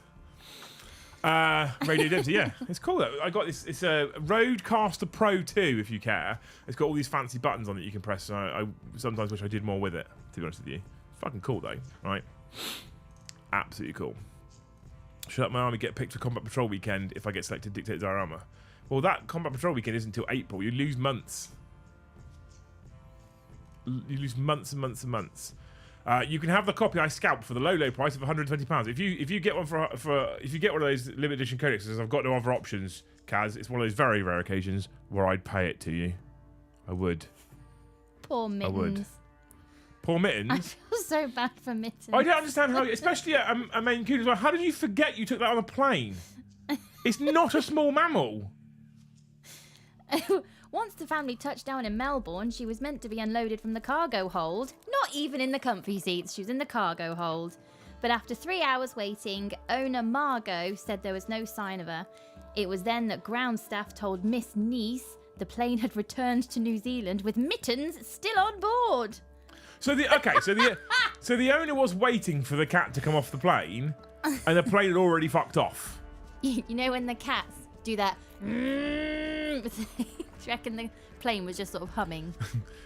Radio Dempsey, yeah. It's cool though. I got this. It's a Rodecaster Pro 2, if you care. It's got all these fancy buttons on it you can press. I sometimes wish I did more with it, to be honest with you. It's fucking cool though, right? Absolutely cool. Should let my army get picked for Combat Patrol weekend if I get selected Dictator's Armor? Well, that Combat Patrol weekend isn't until April. You lose months. You lose months and months and months. You can have the copy I scalped for the low price of £120. If you get one if you get one of those limited edition codexes, I've got no other options, Kaz. It's one of those very rare occasions where I'd pay it to you. I would. Poor Mittens. I would. Poor Mittens. I feel so bad for Mittens. I don't understand how, especially a Maine Coon as well. How did you forget you took that on a plane? It's not a small mammal. Once the family touched down in Melbourne, she was meant to be unloaded from the cargo hold. Not even in the comfy seats, she was in the cargo hold. But after 3 hours waiting, owner Margot said there was no sign of her. It was then that ground staff told Miss Nice the plane had returned to New Zealand with Mittens still on board. So the owner was waiting for the cat to come off the plane, and the plane had already fucked off. You know when the cats do that? Do you reckon the plane was just sort of humming?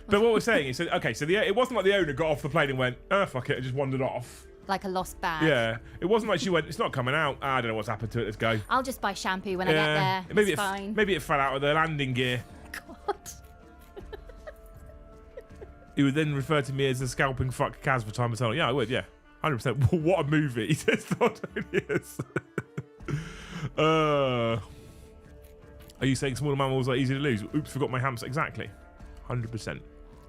But what we're saying is, it wasn't like the owner got off the plane and went, oh, fuck it, and just wandered off. Like a lost bag. Yeah. It wasn't like she went, it's not coming out. I don't know what's happened to it, let's go. I'll just buy shampoo when I get there. It's fine. Maybe it fell out of the landing gear. God. He would then refer to me as a scalping fuck Kaz for time eternal. Yeah, I would, yeah. 100%. What a movie. He says Spontaneous. Are you saying smaller mammals are easy to lose? Oops, forgot my hamster. Exactly. 100%.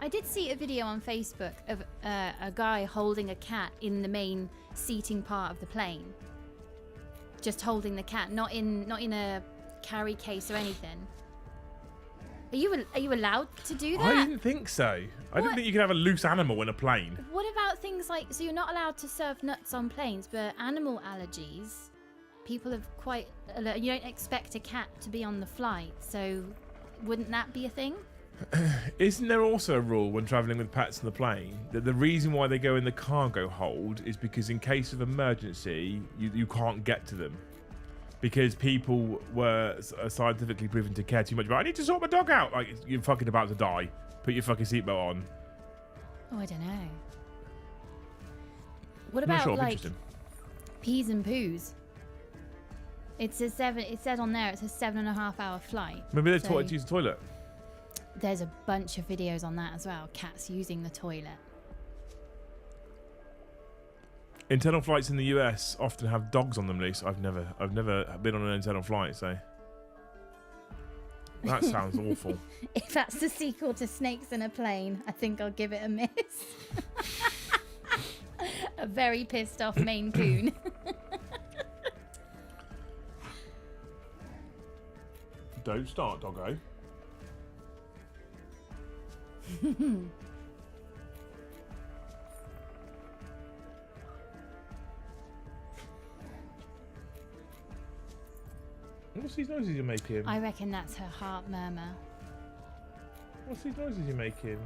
I did see a video on Facebook of a guy holding a cat in the main seating part of the plane. Just holding the cat, not in a carry case or anything. Are you allowed to do that? I didn't think so. I didn't think you could have a loose animal in a plane. What about things like, so you're not allowed to serve nuts on planes, but animal allergies, people have quite, you don't expect a cat to be on the flight, so wouldn't that be a thing? Isn't there also a rule when travelling with pets on the plane that the reason why they go in the cargo hold is because in case of emergency, you can't get to them? Because people were scientifically proven to care too much about, I need to sort my dog out. Like, you're fucking about to die. Put your fucking seatbelt on. Oh, I don't know. What about, like, peas and poos? It says on there, it's a 7.5 hour flight. Maybe they're taught to use the toilet. There's a bunch of videos on that as well. Cats using the toilet. Internal flights in the US often have dogs on them, Lisa. I've never been on an internal flight, so that sounds awful. If that's the sequel to Snakes in a Plane, I think I'll give it a miss. A very pissed off Maine Coon. Don't start, doggo. What's these noises you're making? I reckon that's her heart murmur. What's these noises you're making?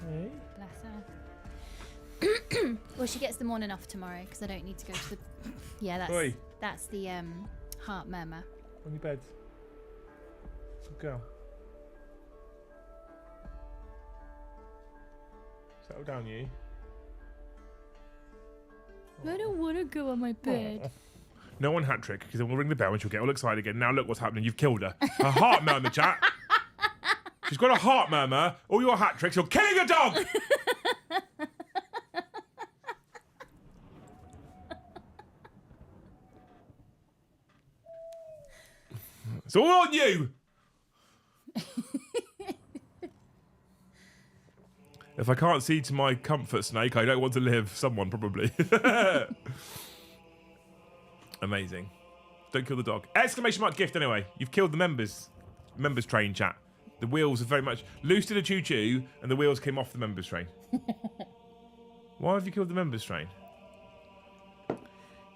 Hey? Bless her. Well, she gets the morning off tomorrow because I don't need to go to the... Yeah, that's the heart murmur. On your bed. Good girl. Settle down, you. I don't want to go on my bed. Oh. No one hat trick, because then we'll ring the bell and she'll get all excited again. Now look what's happening. You've killed her. Her heart murmur, chat. She's got a heart murmur. All your hat tricks. You're killing a dog. It's all on you. If I can't see to my comfort, Snake, I don't want to live. Someone probably. Amazing. Don't kill the dog. Exclamation mark gift anyway. You've killed the members train, chat. The wheels are very much loose to the choo-choo and the wheels came off the members train. Why have you killed the members train?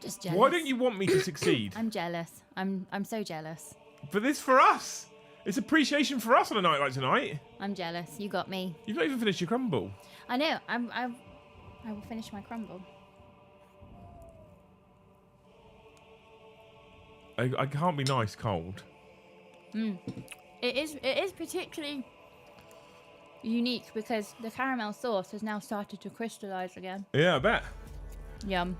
Just jealous. Why don't you want me to succeed? I'm jealous. I'm so jealous. But this for us. It's appreciation for us on a night like tonight. I'm jealous. You got me. You've not even finished your crumble. I know. I will finish my crumble. I can't be nice cold. It is particularly unique because the caramel sauce has now started to crystallize again. Yeah, I bet. Yum.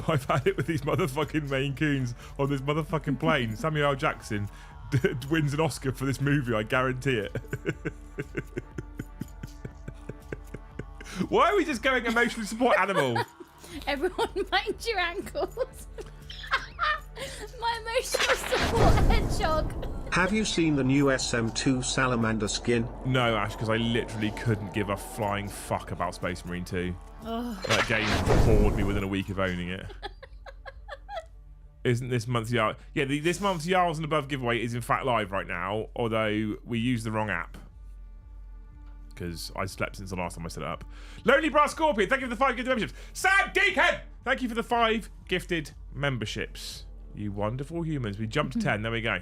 I've had it with these motherfucking Maine Coons on this motherfucking plane. Samuel L. Jackson wins an Oscar for this movie, I guarantee it. Why are we just going emotional support animal? Everyone mind your ankles. My emotional support hedgehog. Have you seen the new SM2 salamander skin? No, Ash, because I literally couldn't give a flying fuck about Space Marine 2. That game bored me within a week of owning it. Isn't this month's Jarls? Yeah, this month's Jarls and Above giveaway is in fact live right now, although we used the wrong app. Because I slept since the last time I set it up. Lonely Brass Scorpion, thank you for the 5 gifted memberships. Sam Deacon, thank you for the 5 gifted memberships. You wonderful humans. We jumped to 10. There we go.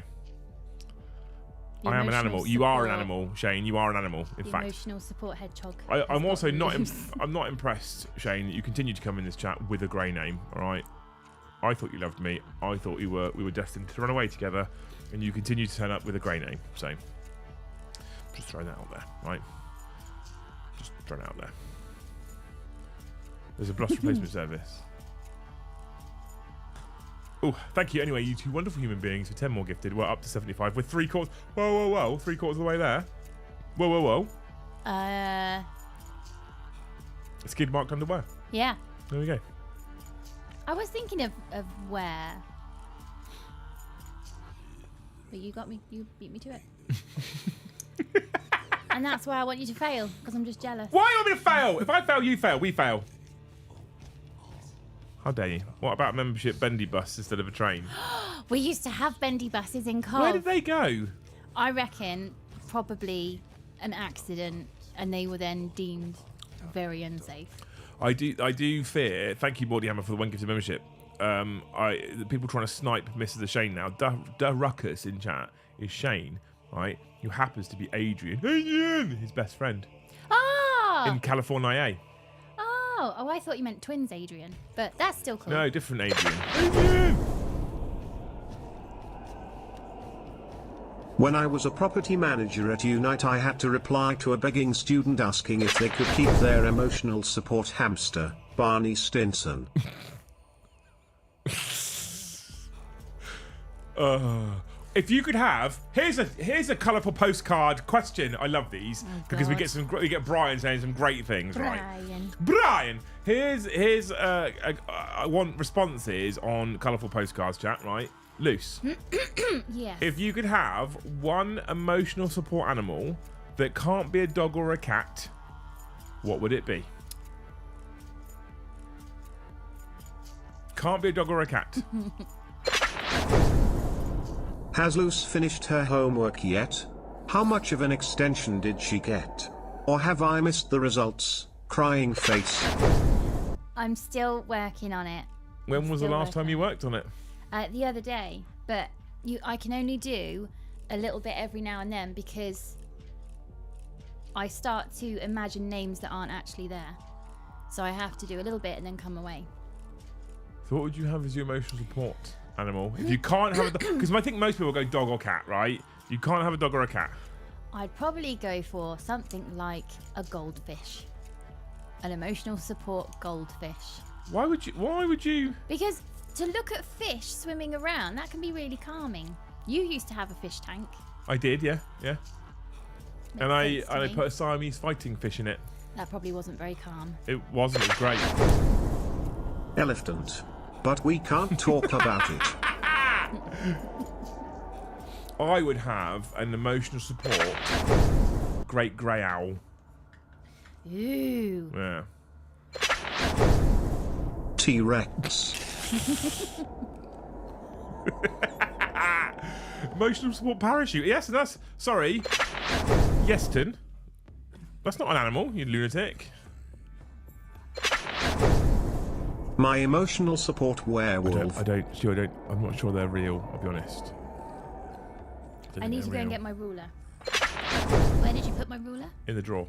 I am an animal. You are an animal, Shane. You are an animal. In fact, emotional support hedgehog. I'm also not. I'm not impressed, Shane, that you continue to come in this chat with a grey name. All right. I thought you loved me. I thought we were destined to run away together, and you continue to turn up with a grey name. So, just throwing that out there, right? Just throwing it out there. There's a blush replacement service. Oh, thank you anyway, you two wonderful human beings, for 10 more gifted. We're up to 75. We're 3/4. Whoa. 3/4 of the way there. Whoa. Skid marked underwear. Yeah. There we go. I was thinking of where. But you got me. You beat me to it. And that's why I want you to fail, because I'm just jealous. Why do you want me to fail? If I fail, you fail. We fail. How dare you? What about a membership bendy bus instead of a train? We used to have bendy buses in Cov. Where did they go? I reckon probably an accident, and they were then deemed very unsafe. I do fear. Thank you, Warhammer, for the 1 gifted membership. The people trying to snipe Mrs. the Shane now. Da Ruckus in chat is Shane, right? Who happens to be Adrian, his best friend. Oh! In California. Oh, I thought you meant twins, Adrian. But that's still cool. No, different Adrian. Adrian! When I was a property manager at Unite, I had to reply to a begging student asking if they could keep their emotional support hamster, Barney Stinson. If you could have, here's a colourful postcard question. I love these because we get Brian saying some great things, right? Brian, here's I want responses on colourful postcards chat, right? Loose. Yes. If you could have one emotional support animal that can't be a dog or a cat, what would it be? Can't be a dog or a cat. Has Luce finished her homework yet? How much of an extension did she get? Or have I missed the results? Crying face. I'm still working on it. When was the last time you worked on it? The other day, but I can only do a little bit every now and then because I start to imagine names that aren't actually there. So I have to do a little bit and then come away. So what would you have as your emotional support animal? If you can't have a because I think most people go dog or cat, right? You can't have a dog or a cat. I'd probably go for something like a goldfish. An emotional support goldfish. Why would you? Because to look at fish swimming around, that can be really calming. You used to have a fish tank. I did, yeah. And I me. put a Siamese fighting fish in it. That probably wasn't very calm. It wasn't. It was great. Elephant. But we can't talk about it. I would have an emotional support great grey owl. Ooh. Yeah. T-Rex. Emotional support parachute. Yes, that's... Sorry. Yeston. That's not an animal, you lunatic. My emotional support werewolf. I'm not sure they're real, I'll be honest. I need to go and get my ruler. Where did you put my ruler? In the drawer.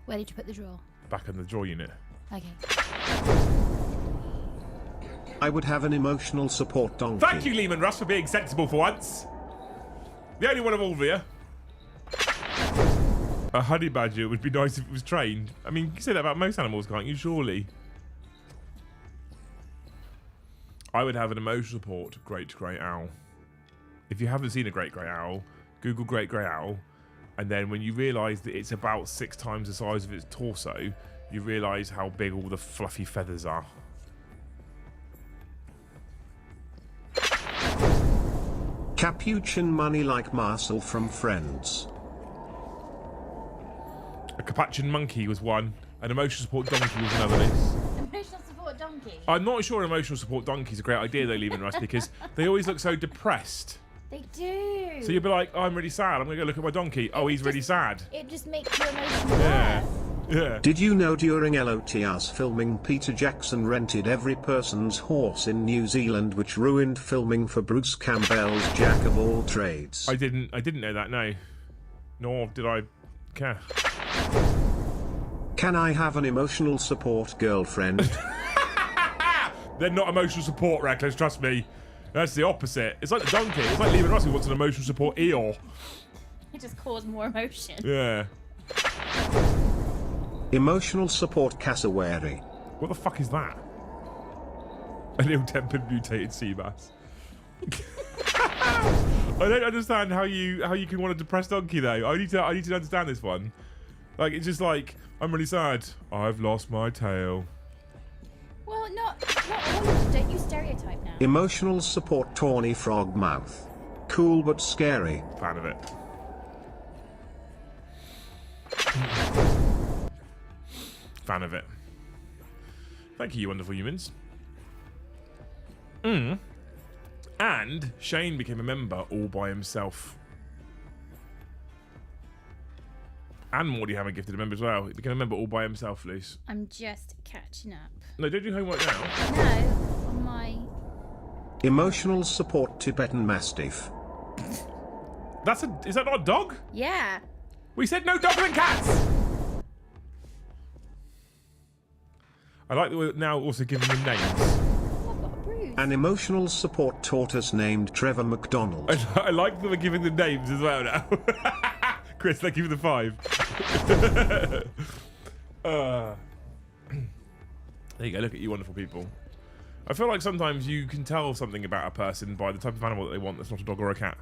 Where did you put the drawer? Back in the drawer unit. Okay. I would have an emotional support donkey. Thank you, Lehman Russ, for being sensible for once. The only one of all of you. A honey badger would be nice if it was trained. I mean, you can say that about most animals, can't you? Surely. I would have an emotional support great grey owl. If you haven't seen a great grey owl, Google great grey owl, and then when you realise that it's about 6 times the size of its torso, you realise how big all the fluffy feathers are. Capuchin money like Marcel from Friends. A capuchin monkey was one. An emotional support donkey was another list. Emotional support donkey. I'm not sure an emotional support donkey is a great idea though, Lehman Russ, because they always look so depressed. They do. So you'll be like, oh, I'm really sad. I'm going to go look at my donkey. Oh, he's really sad. It just makes you emotional. Yeah. Yeah. Did you know during LOTR's filming Peter Jackson rented every person's horse in New Zealand, which ruined filming for Bruce Campbell's Jack of All Trades? I didn't know that, no. Nor did I care. Can I have an emotional support girlfriend? They're not emotional support reckless, trust me. That's the opposite. It's like the donkey. It's like Lehman Russ who wants an emotional support Eeyore. It just caused more emotion. Yeah. Emotional support cassowary. What the fuck is that? An ill-tempered mutated sea bass. I don't understand how you can want a depressed donkey though. I need to understand this one. Like it's just like I'm really sad. I've lost my tail. Well, not all of them. Don't use stereotype now. Emotional support tawny frog mouth. Cool but scary. Fan of it. Fan of it. Thank you, you wonderful humans. And Shane became a member all by himself. And Morty Hammer gifted a member as well. He became a member all by himself, Luce. I'm just catching up. No, don't do homework now. No, on my... Emotional support Tibetan Mastiff. Is that not a dog? Yeah. We said no dogs and cats! I like that we're now also giving them names. Oh, I've got a bruise. An emotional support tortoise named Trevor McDonald. I like that we're giving them names as well now. Chris, thank you for the 5. There you go, look at you wonderful people. I feel like sometimes you can tell something about a person by the type of animal that they want that's not a dog or a cat.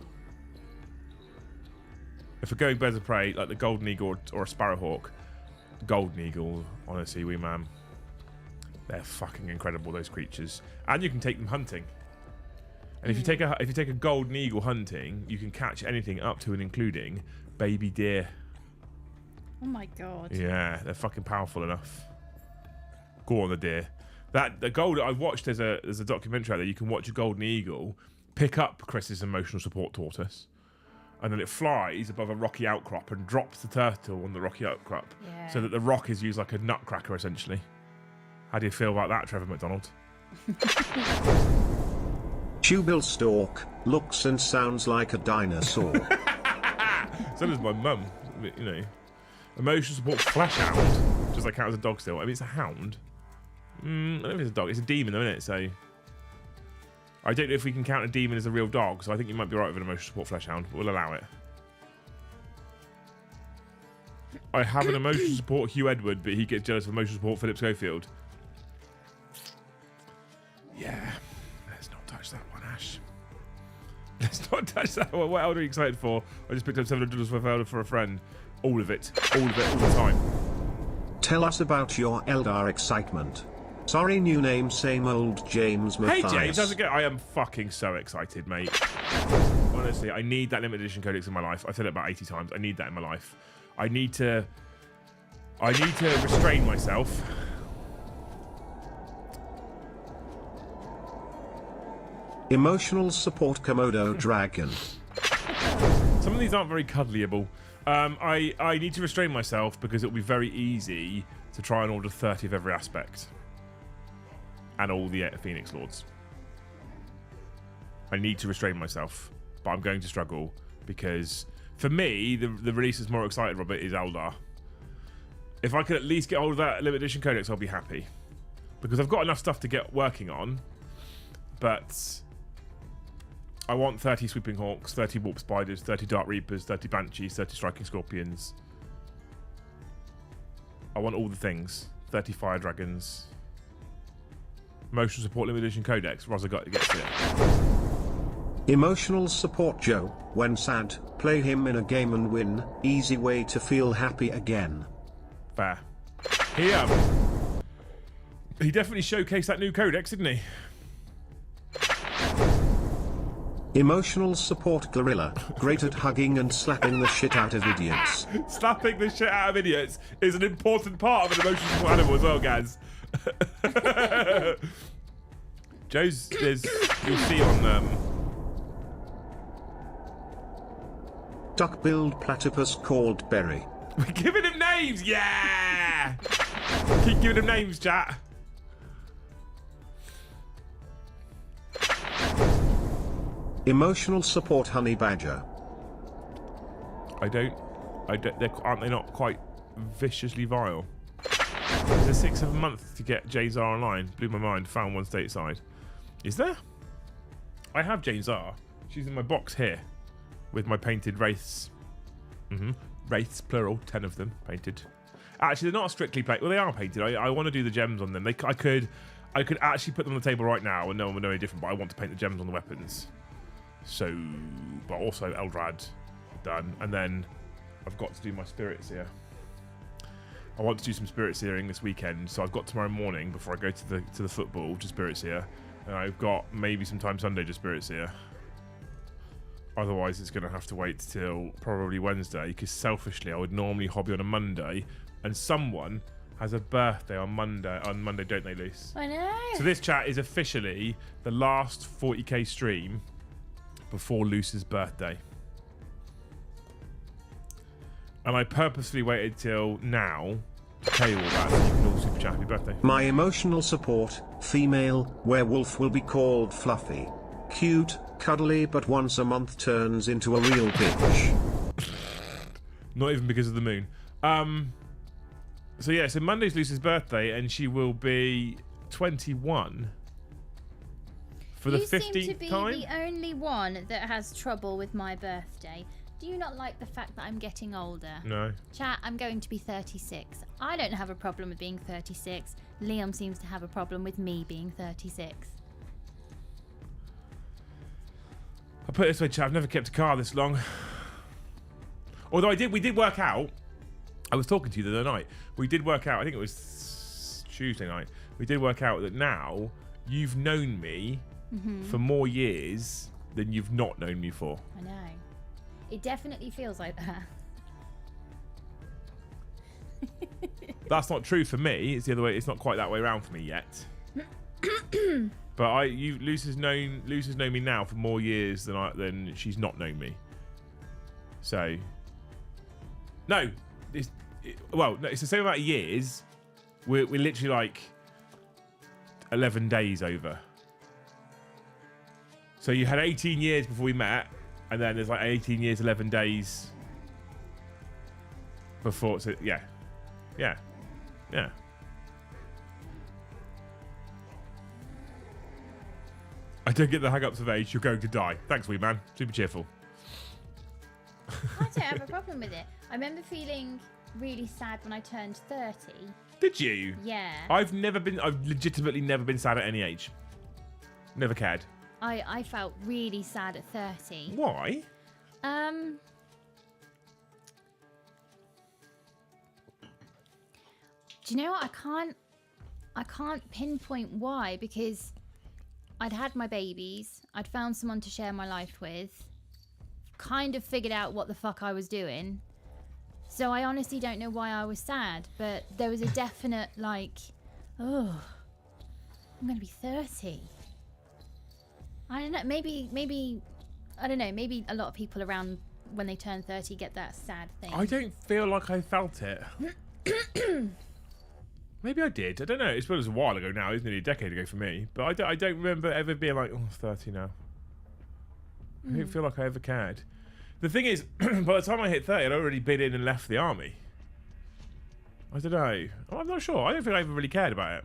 If we're going birds of prey, like the golden eagle or a sparrowhawk, golden eagle, honestly, wee man. They're fucking incredible, those creatures. And you can take them hunting. And if you take a golden eagle hunting, you can catch anything up to and including baby deer. Oh my god. Yeah, they're fucking powerful enough. Go on, the deer. The gold I've watched. There's a documentary out there. You can watch a golden eagle pick up Chris's emotional support tortoise, and then it flies above a rocky outcrop and drops the turtle on the rocky outcrop, so that the rock is used like a nutcracker essentially. How do you feel about that, Trevor McDonald? Tubil Stork looks and sounds like a dinosaur. So does my mum. You know, emotional support flesh hound. Does that count as a dog still? I mean, it's a hound. I don't know if it's a dog. It's a demon, though, isn't it? So I don't know if we can count a demon as a real dog. So I think you might be right with an emotional support flesh hound. But we'll allow it. I have an emotional support Hugh Edward, but he gets jealous of emotional support Philip Schofield. Yeah, let's not touch that one, Ash. Let's not touch that one. What else are you excited for? I just picked up $700 for a friend. All of it, all the time. Tell us about your Eldar excitement. Sorry, new name, same old James Matthias. Hey James, how's it going? I am fucking so excited, mate. Honestly, I need that limited edition codex in my life. I've said it about 80 times. I need that in my life. I need to restrain myself. Emotional support Komodo dragon. Some of these aren't very cuddlyable. I need to restrain myself because it'll be very easy to try and order 30 of every aspect. And all the Phoenix Lords. I need to restrain myself, but I'm going to struggle because for me, the release that's more excited, Robert, is Eldar. If I could at least get hold of that limited edition codex, I'll be happy. Because I've got enough stuff to get working on. but I want 30 Sweeping Hawks, 30 Warp Spiders, 30 Dark Reapers, 30 Banshees, 30 Striking Scorpions. I want all the things. 30 Fire Dragons. Emotional Support Limited Edition Codex. Rosa gets it. Emotional support Joe. When sad, play him in a game and win. Easy way to feel happy again. Fair. He definitely showcased that new codex, didn't he? Emotional support Gorilla. Great at hugging and slapping the shit out of idiots. Slapping the shit out of idiots is an important part of an emotional support animal as well, Gaz. Joe's, you'll see on Duck-billed platypus called Berry. We're giving him names, yeah! Keep giving him names, chat. Emotional support Honey Badger. Aren't they not quite viciously vile? There's 6 of a month to get Jane Zar online. Blew my mind. Found one stateside. Is there? I have Jane Zar. She's in my box here with my painted wraiths. Wraiths, plural, 10 of them painted. Actually, they're not strictly painted. Well, they are painted. I want to do the gems on them. I could actually put them on the table right now and no one would know any different, but I want to paint the gems on the weapons. So, but also Eldrad done. And then I've got to do my Spirit Seer. I want to do some Spirit Seering this weekend, so I've got tomorrow morning before I go to the football to Spirit Seer. And I've got maybe some time Sunday to Spirit Seer. Otherwise, it's going to have to wait till probably Wednesday, because selfishly, I would normally hobby on a Monday, and someone has a birthday on Monday. On Monday, don't they, Luce? I know. So this chat is officially the last 40k stream before Luce's birthday. And I purposely waited till now to tell you all that, so you can all super chat happy birthday. My emotional support, female, werewolf will be called Fluffy. Cute, cuddly, but once a month turns into a real bitch. Not even because of the moon. So yeah, so Monday's Lucy's birthday, and she will be 21 for the 15th time. You seem to be the only one that has trouble with my birthday. Do you not like the fact that I'm getting older? No. Chat, I'm going to be 36. I don't have a problem with being 36. Liam seems to have a problem with me being 36. I'll put it this way, chat, I've never kept a car this long. Although we did work out. I was talking to you the other night. We did work out, I think it was Tuesday night. We did work out that now you've known me for more years than you've not known me for. I know. It definitely feels like that. That's not true for me. It's the other way. It's not quite that way around for me yet. But Luce has known me now for more years than she's not known me. So no, it's the same amount of years. We're literally like 11 days over. So you had 18 years before we met, and then there's like 18 years, 11 days before. So yeah. I don't get the hang-ups of age. You're going to die. Thanks, wee man. Super cheerful. I don't have a problem with it. I remember feeling really sad when I turned 30. Did you? Yeah. I've legitimately never been sad at any age. Never cared. I felt really sad at 30. Why? Do you know what? I can't pinpoint why, because I'd had my babies, I'd found someone to share my life with, kind of figured out what the fuck I was doing. So I honestly don't know why I was sad, but there was a definite like, oh, I'm going to be 30. I don't know, maybe I don't know, maybe a lot of people around when they turn 30 get that sad thing. I don't feel like I felt it. Maybe I did. I don't know. It was a while ago now. It was nearly a decade ago for me. But I don't remember ever being like, oh, 30 now. I don't feel like I ever cared. The thing is, by the time I hit 30, I'd already been in and left the army. I don't know. I'm not sure. I don't think I ever really cared about it.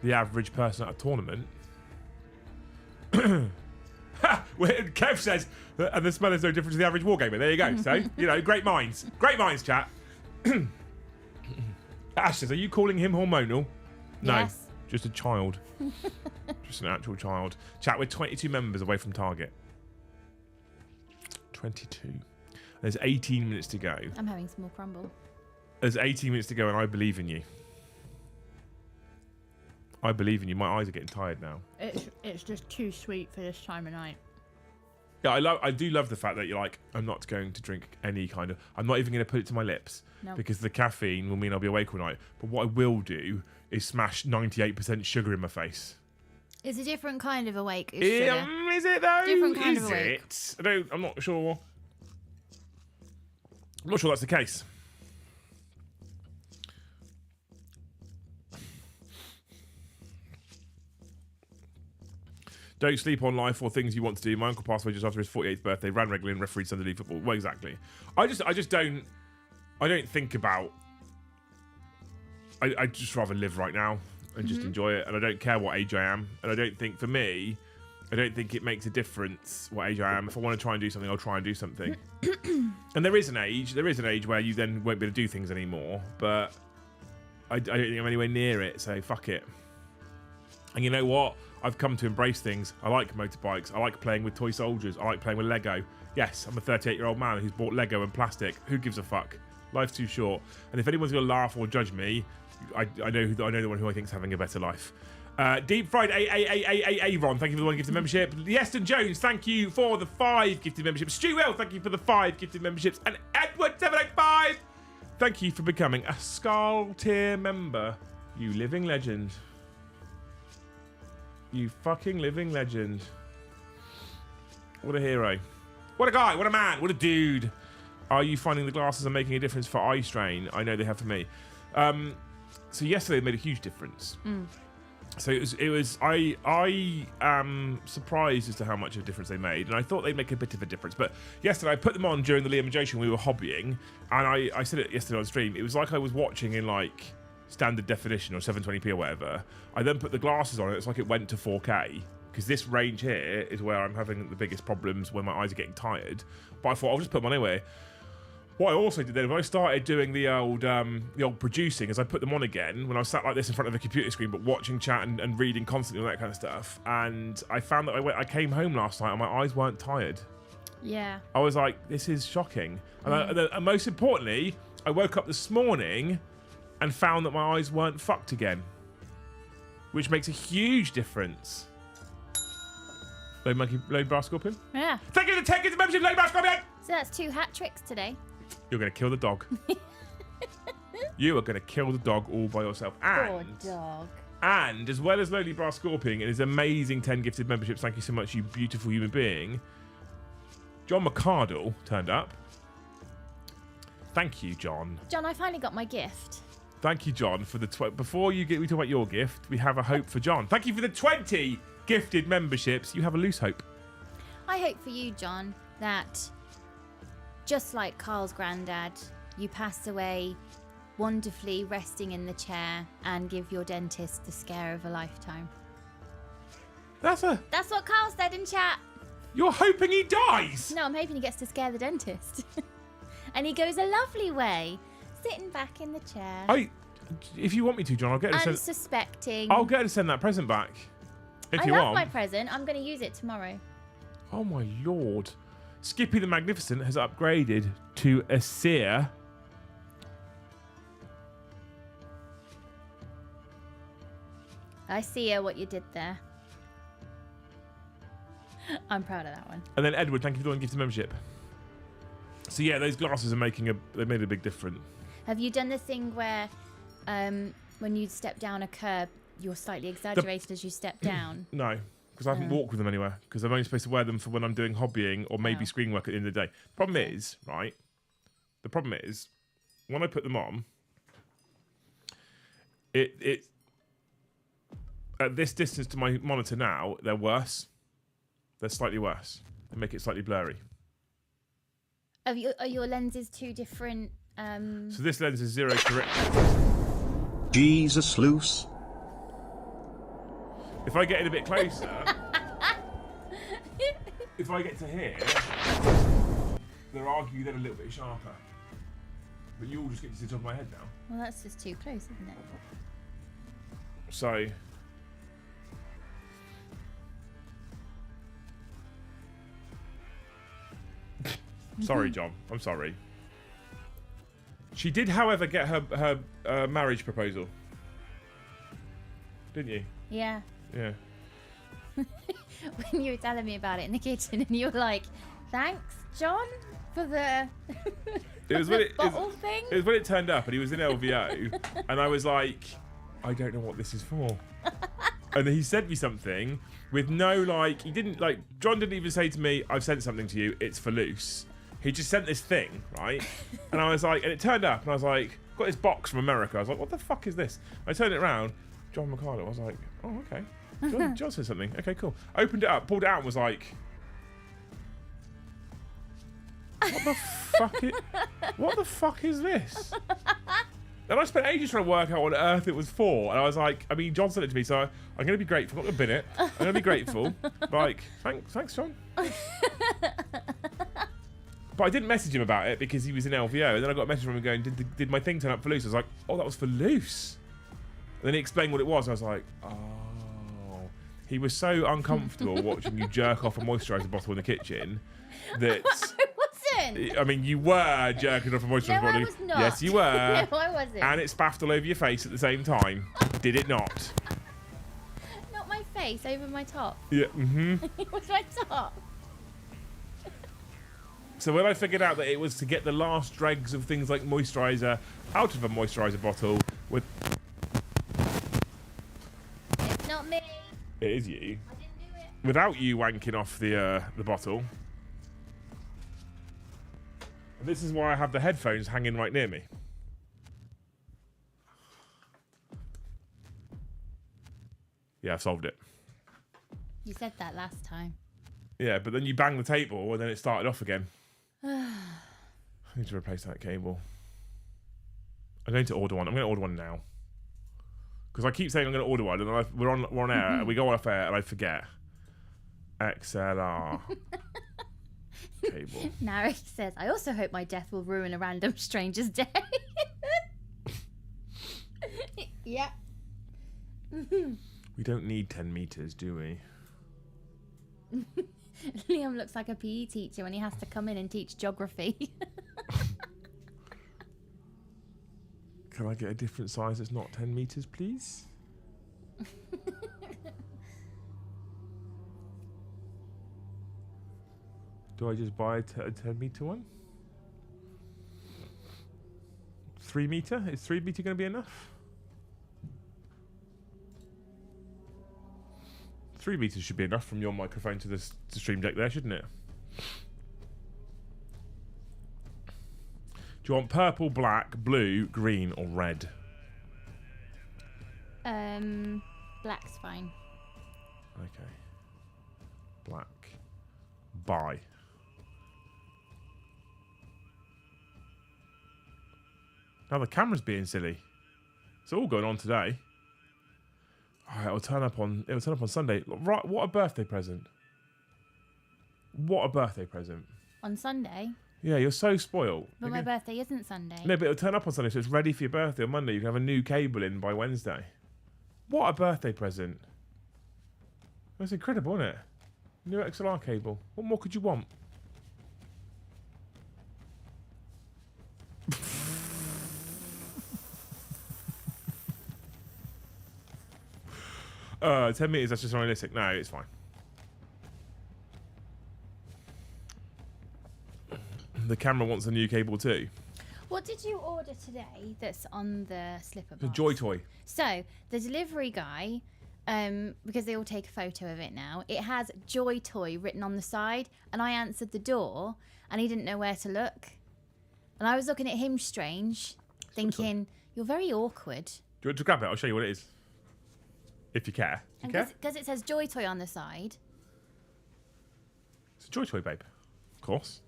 the average person at a tournament. Kev says, and the smell is no different to the average wargamer. There you go. So, great minds. Great minds, chat. Ash says, are you calling him hormonal? No, Yes. just a child. Just an actual child. Chat, we're 22 members away from target. 22. There's 18 minutes to go. I'm having some more crumble. There's 18 minutes to go, and I believe in you. I believe in you. My eyes are getting tired now. It's just too sweet for this time of night. Yeah, I do love the fact that you're like, I'm not going to drink any kind of... I'm not even going to put it to my lips. No. Because the caffeine will mean I'll be awake all night. But what I will do is smash 98% sugar in my face. It's a different kind of awake. Is sugar. Is it though? Different kind is of awake. it? I'm not sure. I'm not sure that's the case. Don't sleep on life or things you want to do. My uncle passed away just after his 48th birthday. Ran regularly and refereed Sunday League football. Well, exactly. I just don't think about. I just rather live right now and just enjoy it. And I don't care what age I am. And I don't think, for me, I don't think it makes a difference what age I am. If I want to try and do something, I'll try and do something. And there is an age where you then won't be able to do things anymore. But I don't think I'm anywhere near it. So fuck it. And you know what? I've come to embrace things. I like motorbikes. I like playing with toy soldiers. I like playing with Lego. Yes, I'm a 38-year-old man who's bought Lego and plastic. Who gives a fuck? Life's too short. And if anyone's going to laugh or judge me, I know the one who I think is having a better life. Deep Fried Aaron, thank you for the 1 gifted membership. Yeston Jones, thank you for the 5 gifted memberships. Stu L, thank you for the 5 gifted memberships. And Edward785, thank you for becoming a Skull tier member. You living legend. You fucking living legend. What a hero. What a guy. What a man. What a dude. Are you finding the glasses are making a difference for eye strain? I know they have for me. So yesterday they made a huge difference. So it was I am surprised as to how much of a difference they made, and I thought they'd make a bit of a difference. But yesterday I put them on during the Liam and Joe show when we were hobbying, and I said it yesterday on stream. It was like I was watching in like standard definition or 720p or whatever. I then put the glasses on, and it's like it went to 4K, because this range here is where I'm having the biggest problems when my eyes are getting tired. But I thought I'll just put them on anyway. What I also did then, when I started doing the old producing, is I put them on again when I was sat like this in front of a computer screen, but watching chat and reading constantly, all that kind of stuff. And I found that I came home last night and my eyes weren't tired. Yeah. I was like, this is shocking. And most importantly, I woke up this morning and found that my eyes weren't fucked again, which makes a huge difference. Load bar scorpion. Yeah. Thank you for the 10 gifted membership, Load bar scorpion. So that's 2 hat tricks today. You're going to kill the dog. You are going to kill the dog all by yourself. Poor dog. And as well as Lowly Bar Scorpion and his amazing 10 gifted memberships, thank you so much, you beautiful human being, John McCardle turned up. Thank you, John. John, I finally got my gift. Thank you, John, for the... Before we talk about your gift, we have a hope for John. Thank you for the 20 gifted memberships. You have a loose hope. I hope for you, John, that just like Carl's granddad, you pass away wonderfully resting in the chair and give your dentist the scare of a lifetime. That's what Carl said in chat. You're hoping he dies? No, I'm hoping he gets to scare the dentist. And he goes a lovely way, sitting back in the chair. If you want me to, John, I'll get to unsuspecting. I'll get to send that present back. If you I love want. my present. I'm going to use it tomorrow. Oh my lord. Skippy the Magnificent has upgraded to a seer. I see what you did there. I'm proud of that one. And then Edward, thank you for the 1 gifted membership. So yeah, those glasses are they made a big difference. Have you done the thing where when you step down a curb, you're slightly exaggerated as you step down? No, because I haven't walked with them anywhere, because I'm only supposed to wear them for when I'm doing hobbying or maybe screen work at the end of the day. Problem is, when I put them on, it at this distance to my monitor now, they're worse. They're slightly worse. They make it slightly blurry. Are your lenses two different? So this lens is 0 correction. Jesus loose. If I get in a bit closer, if I get to here, they'll argue then a little bit sharper. But you all just get to the top of my head now. Well, that's just too close, isn't it? So... Sorry, John. I'm sorry. She did, however, get her marriage proposal. Didn't you? Yeah. Yeah. When you were telling me about it in the kitchen, and you were like, "Thanks, John, for the It was when bottle thing." It was when it turned up, and he was in LVO, and I was like, I don't know what this is for. And he sent me something with no, like, he didn't, like, John didn't even say to me, I've sent something to you, it's for loose. He just sent this thing, right? And I was like, and it turned up, and I was like, got this box from America. I was like, what the fuck is this? I turned it around, John McCartney. I was like, oh, okay. John said something. Okay, cool. Opened it up, pulled it out, and was like, what the fuck is this? And I spent ages trying to work out what on earth it was for. And I was like, I mean, John sent it to me, so I'm going to be grateful. I'm not going to bin it. I'm going to be grateful. Like, thanks, John. But I didn't message him about it because he was in LVO. And then I got a message from him going, did my thing turn up for loose? I was like, oh, that was for loose. And then he explained what it was. I was like, oh. He was so uncomfortable watching you jerk off a moisturiser bottle in the kitchen that... I mean, you were jerking off a moisturiser bottle. No, I was not. Yes, you were. No, I wasn't. And it spaffed all over your face at the same time. Did it not? Not my face, over my top. Yeah, It was my top. So when I figured out that it was to get the last dregs of things like moisturiser out of a moisturiser bottle with... It's not me. It is you. I didn't do it. Without you wanking off the bottle. And this is why I have the headphones hanging right near me. Yeah, I've solved it. You said that last time. Yeah, but then you banged the table and then it started off again. I need to replace that cable. I'm going to order one. I'm going to order one now. Because I keep saying I'm going to order one, and we're on air, and we go off air, and I forget. XLR cable. Narek says, I also hope my death will ruin a random stranger's day. Yeah. We don't need 10 meters, do we? Liam looks like a PE teacher when he has to come in and teach geography. Can I get a different size that's not 10 meters, please? Do I just buy a 10 meter one? 3 meter? Is 3 meter going to be enough? 3 meters should be enough from your microphone to the stream deck there, shouldn't it? Do you want purple, black, blue, green, or red? Black's fine. Okay. Black. Buy. Now the camera's being silly. It's all going on today. Alright, it'll turn up on Sunday. Right, what a birthday present. What a birthday present. On Sunday? Yeah, you're so spoiled. But my birthday isn't Sunday. No, but it'll turn up on Sunday, so it's ready for your birthday on Monday. You can have a new cable in by Wednesday. What a birthday present. That's incredible, isn't it? New XLR cable. What more could you want? 10 meters, that's just unrealistic. No, it's fine. The camera wants a new cable too. What did you order today that's on the slipper box? The Joy Toy. So, the delivery guy, because they all take a photo of it now, it has Joy Toy written on the side, and I answered the door, and he didn't know where to look. And I was looking at him strange, thinking, you're very awkward. Do you want to grab it? I'll show you what it is. If you care. And because it says Joy Toy on the side. It's a Joy Toy, babe. Of course.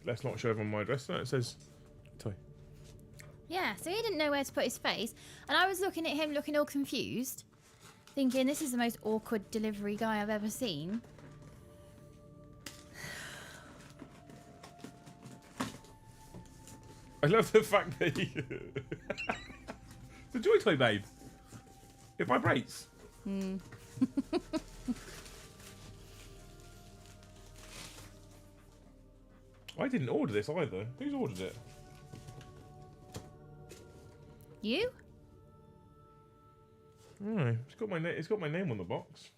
Let's not show everyone my address. No, it says toy. Yeah, so he didn't know where to put his face. And I was looking at him looking all confused, thinking this is the most awkward delivery guy I've ever seen. I love the fact that he... It's a joy toy, babe. It vibrates. I didn't order this either. Who's ordered it? You? Oh, it's got my name on the box.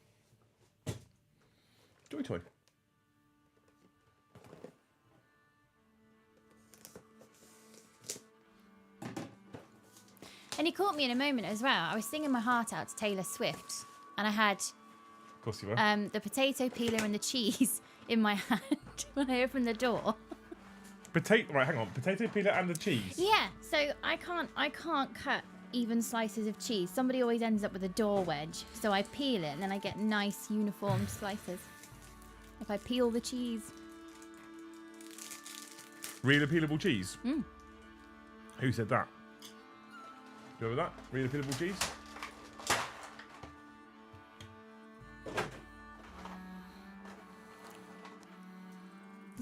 Joy toy. And he caught me in a moment as well. I was singing my heart out to Taylor Swift, and I had Of course you were. the potato peeler and the cheese in my hand when I opened the door. Right, hang on. Potato peeler and the cheese. Yeah, so I can't cut even slices of cheese. Somebody always ends up with a door wedge. So I peel it and then I get nice uniform slices. If I peel the cheese. Real peelable cheese. Mm. Who said that? Do you remember that? Real peelable cheese?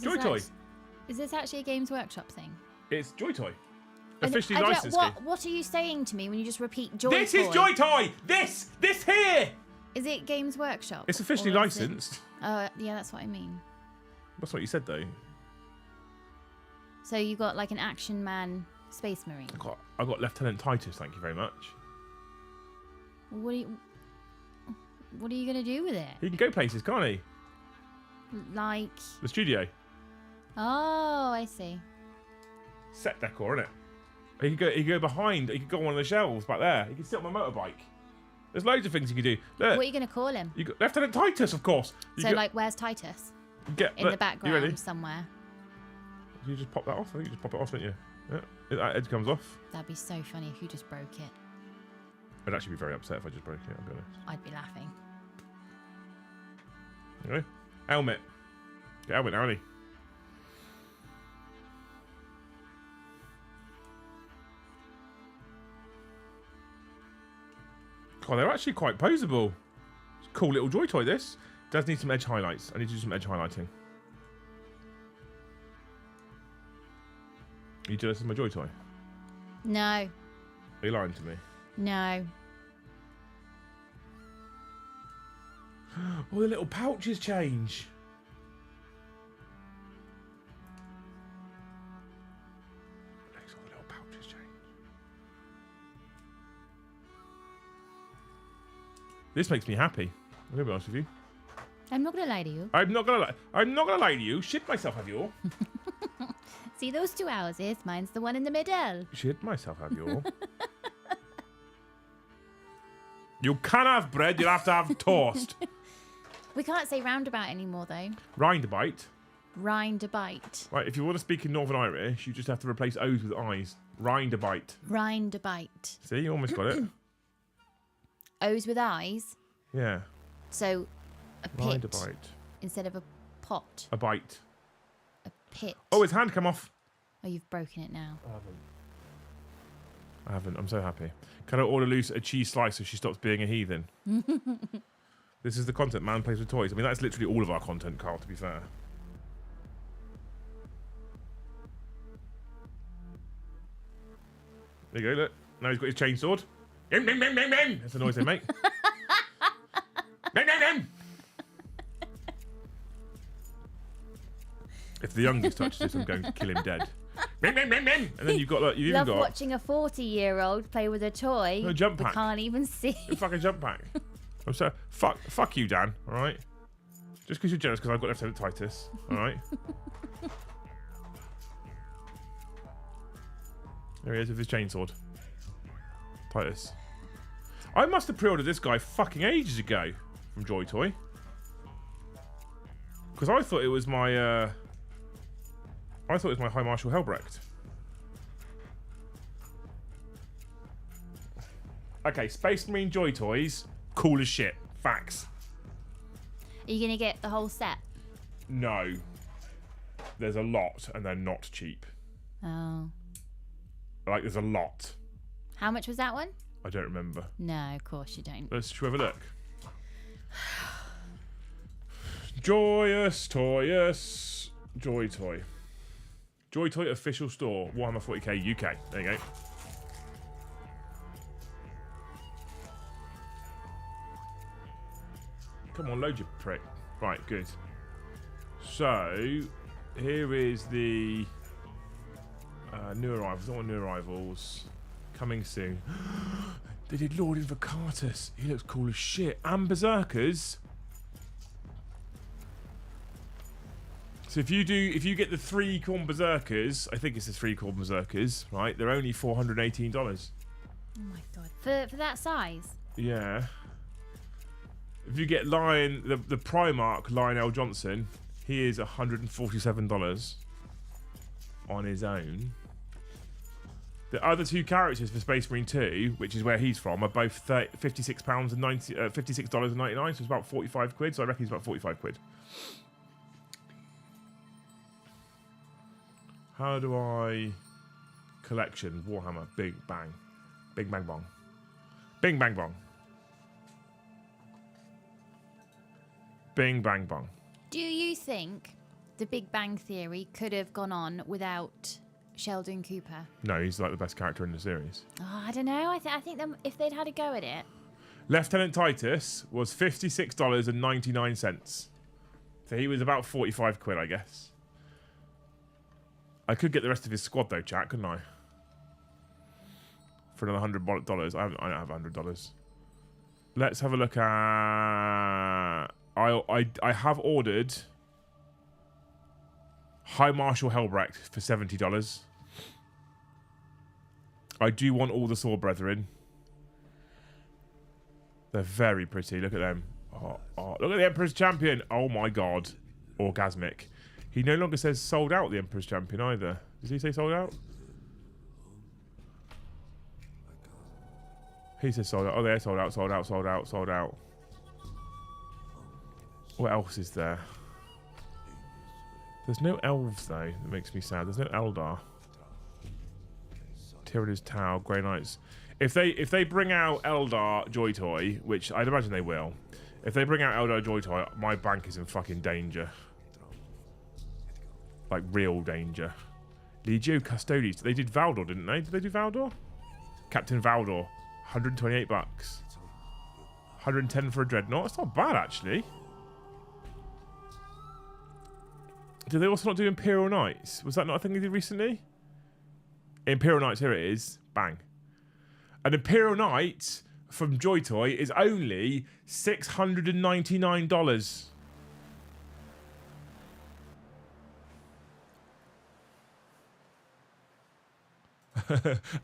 Joy toy. Is this actually a Games Workshop thing? It's Joy toy. And Officially I don't- licensed. game. What are you saying to me when you just repeat Joy This Toy? is Joy toy. This here. Is it Games Workshop? It's officially Or is it- licensed. Yeah, that's what I mean. That's what you said though. So you got like an Action Man Space Marine. I got Lieutenant Titus. Thank you very much. What are you gonna do with it? He can go places, can't he? Like, The studio. oh, I see. Set decor, innit? He could go behind. He could go on one of the shelves back there. He could sit on my motorbike. There's loads of things he could do. Look, What are you gonna call him? you got Lieutenant Titus, of course. So like, where's Titus? In the You background ready? somewhere. You just pop that off. I think you just pop it off, don't you? Yeah. That edge comes off. That'd be so funny if you just broke it. I'd actually be very upset if I just broke it. I'll be honest. I'd be laughing. Anyway, helmet. Get helmet now, Annie. Oh, they're actually quite poseable. It's a cool little joy toy, this. Does need some edge highlights. I need to do some edge highlighting. Are you jealous of my joy toy? No, Are you lying to me? no. Oh, the little pouches change. Makes all the little pouches change. This makes me happy. I'm gonna be honest with you. I'm not gonna lie to you. I'm not gonna lie to you. Shit myself, have you all? See those two houses? Mine's the one in the middle. Shit myself, have you all? You can't have bread. You'll have to have toast. We can't say roundabout anymore though. Rindabite. Rindabite. Right, if you want to speak in Northern Irish, you just have to replace O's with I's. Rindabite. Rindabite. See, you almost got it. O's with eyes. Yeah. So a pit Rindabite. instead of a pot. A bite. A pit. Oh, his hand come off. Oh, you've broken it now. I haven't. I'm so happy. Can I order Luce a cheese slice so she stops being a heathen? This is the content man plays with toys. I mean, that's literally all of our content, Carl, to be fair. There you go, look. Now he's got his chainsword. That's the noise they make. If the youngest touches this, I'm going to kill him dead. And then you've got, like, you've even Love got watching a 40-year-old play with a toy. a jump that pack. can't even see. A fucking jump pack. I'm so fuck you, Dan. All right. Just because you're jealous because I've got Lieutenant Titus. All right. There he is with his chainsword. Titus. I must have pre-ordered this guy fucking ages ago from Joy Toy. Because I thought it was my High Marshal Helbrecht. Okay, Space Marine Joy Toys, cool as shit. Facts. Are you going to get the whole set? No. There's a lot, and they're not cheap. Oh. Like, there's a lot. How much was that one? I don't remember. No, of course you don't. Let's have a look. Joyous Toyous. Joy Toy. Joy Toy official store. Warhammer 40k UK. There you go. Come on, load your prick. Right, good. So, here is the new arrivals. All new arrivals. Coming soon. They did Lord Invocatus. He looks cool as shit. And Berserkers. So if you get the 3 corn Berserkers, I think it's the 3 corn Berserkers, right? They're only $418. Oh my god. For that size? Yeah. If you get Lion, the Primarch Lionel Johnson, he is $147 on his own. The other 2 characters for Space Marine 2, which is where he's from, are both $56.99, so it's about 45 quid. So I reckon he's about 45 quid. How do I collection Warhammer Big Bang, Bing Bang Bong, Bing Bang Bong, Bing Bang Bong? Do you think the Big Bang Theory could have gone on without Sheldon Cooper? No, he's like the best character in the series. Oh, I don't know. I think if they'd had a go at it. Lieutenant Titus was $56.99. So he was about 45 quid, I guess. I could get the rest of his squad though, chat, couldn't I? For another $100. I don't have $100. Let's have a look at. I have ordered High Marshal Helbrecht for $70. I do want all the Sword Brethren. They're very pretty. Look at them. Oh, look at the Emperor's Champion. Oh my god. Orgasmic. He no longer says sold out, the Emperor's Champion, either. Does he say sold out? He says sold out. Oh, they're sold out, sold out, sold out, sold out. What else is there? There's no elves, though. That makes me sad. There's no Eldar. Tyrannus Tau, Grey Knights. If they bring out Eldar Joy Toy, which I'd imagine they will, if they bring out Eldar Joy Toy, my bank is in fucking danger. Like real danger. Legio Custodes. They did Valdor, didn't they? Did they do Valdor? Captain Valdor. $128. 110 for a Dreadnought. It's not bad, actually. Did they also not do Imperial Knights? Was that not a thing they did recently? Imperial Knights, here it is. Bang. An Imperial Knight from Joy Toy is only $699.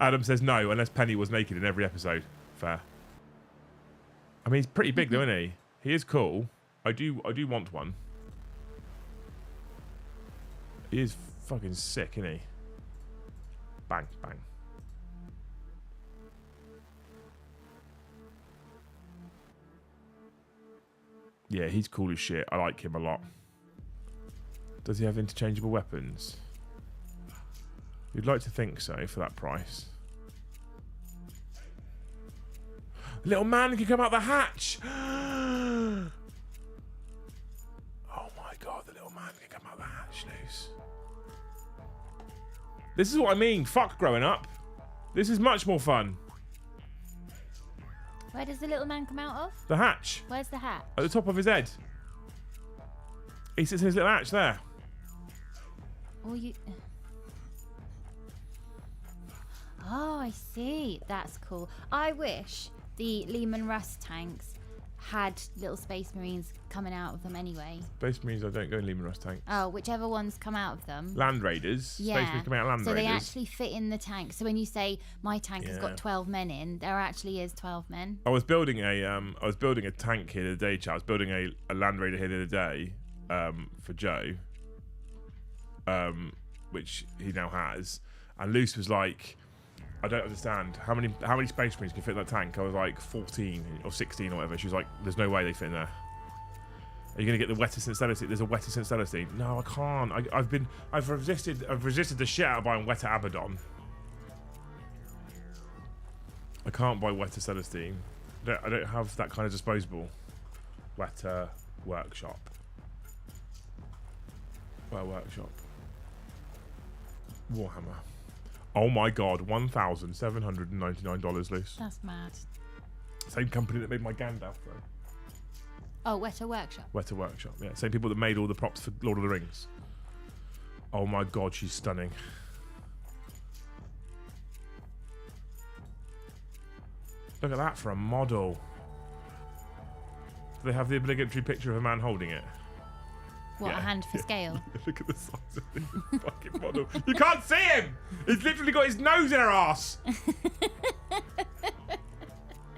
Adam says no, unless Penny was naked in every episode. Fair. I mean, he's pretty big though, isn't he? He is cool. I do want one. He is fucking sick, isn't he? Bang, bang. Yeah, he's cool as shit. I like him a lot. Does he have interchangeable weapons? You'd like to think so for that price. Little man can come out the hatch. Oh my god, the little man can come out the hatch loose. This is what I mean. Fuck growing up. This is much more fun. Where does the little man come out of? The hatch. Where's the hat? At the top of his head. He sits in his little hatch there. Oh, you... Oh, I see. That's cool. I wish the Lehman Russ tanks had little Space Marines coming out of them anyway. Space Marines, I don't go in Lehman Russ tanks. Oh, whichever ones come out of them. Land Raiders. Yeah. Space Marines coming out of Land so Raiders. they actually fit in the tank. So when you say my tank has got 12 men in, there actually is 12 men. I was building a tank here the other day, chat. I was building a Land Raider here the other day for Joe, which he now has. And Luce was like, I don't understand how many Space Marines can fit in that tank. I was like 14 or 16 or whatever. She was like, there's no way they fit in there. Are you gonna get the wettest since Celestine? There's a wettest since Celestine. No, I can't. I've resisted the shit out of buying Weta Abaddon. I can't buy Wetter Celestine. I don't have that kind of disposable. Wetter Workshop. Workshop. Warhammer. Oh my god, $1,799 loose. That's mad. Same company that made my Gandalf throw. Oh, Wetter Workshop. Wetter Workshop, yeah. Same people that made all the props for Lord of the Rings. Oh my god, she's stunning. Look at that for a model. Do they have the obligatory picture of a man holding it? What, Yeah. a hand for scale? Look at the size of the fucking model. You can't see him! He's literally got his nose in her ass!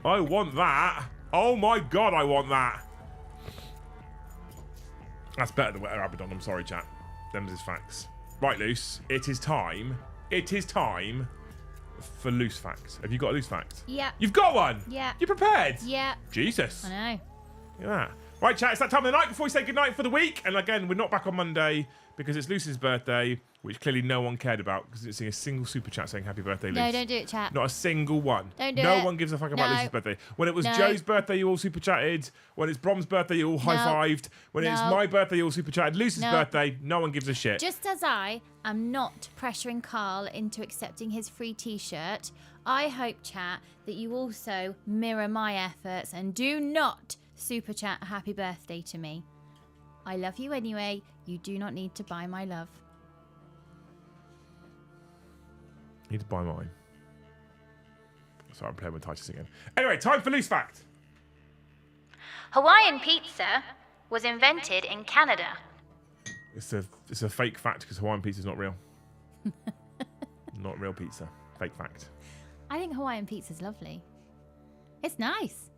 I want that. Oh my god, I want that. That's better than Wetter Abaddon. I'm sorry, chat. Them's his facts. Right, Loose. It is time. It is time for loose facts. Have you got a loose fact? Yeah. You've got one? Yeah. You prepared? Yeah. Jesus. I know. Look at that. Right, chat, it's that time of the night before we say goodnight for the week. And again, we're not back on Monday because it's Luce's birthday, which clearly no one cared about because it's a single super chat saying happy birthday, Luce. No, don't do it, chat. Not a single one. Don't do it. No one gives a fuck about No. Lucy's birthday. When it was No. Joe's birthday, you all super chatted. When it's Brom's birthday, you all high-fived. When it's No. my birthday, you all super chatted. Lucy's No. birthday, no one gives a shit. Just as I am not pressuring Carl into accepting his free t-shirt, I hope, chat, that you also mirror my efforts and do not super chat a happy birthday to me. I love you anyway. You do not need to buy my love. Need to buy mine. Sorry, I'm playing with Titus again. Anyway, time for loose fact. Hawaiian pizza was invented in Canada. It's a fake fact because Hawaiian pizza is not real. Not real pizza. Fake fact. I think Hawaiian pizza's lovely. It's nice.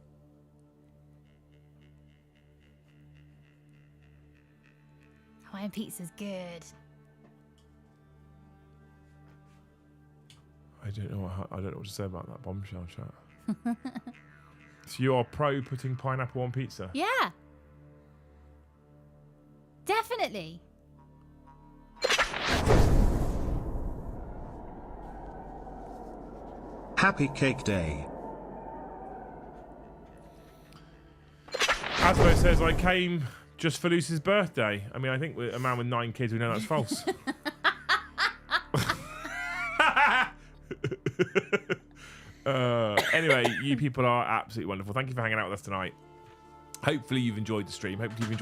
Hawaiian pizza's good. I don't know what to say about that bombshell chat. So you are pro putting pineapple on pizza? Yeah. Definitely. Happy Cake Day. Asbo says, I came just for Lucy's birthday. I mean, I think with a man with 9 kids, we know that's false. Anyway, you people are absolutely wonderful. Thank you for hanging out with us tonight. Hopefully you've enjoyed the stream. Hopefully you've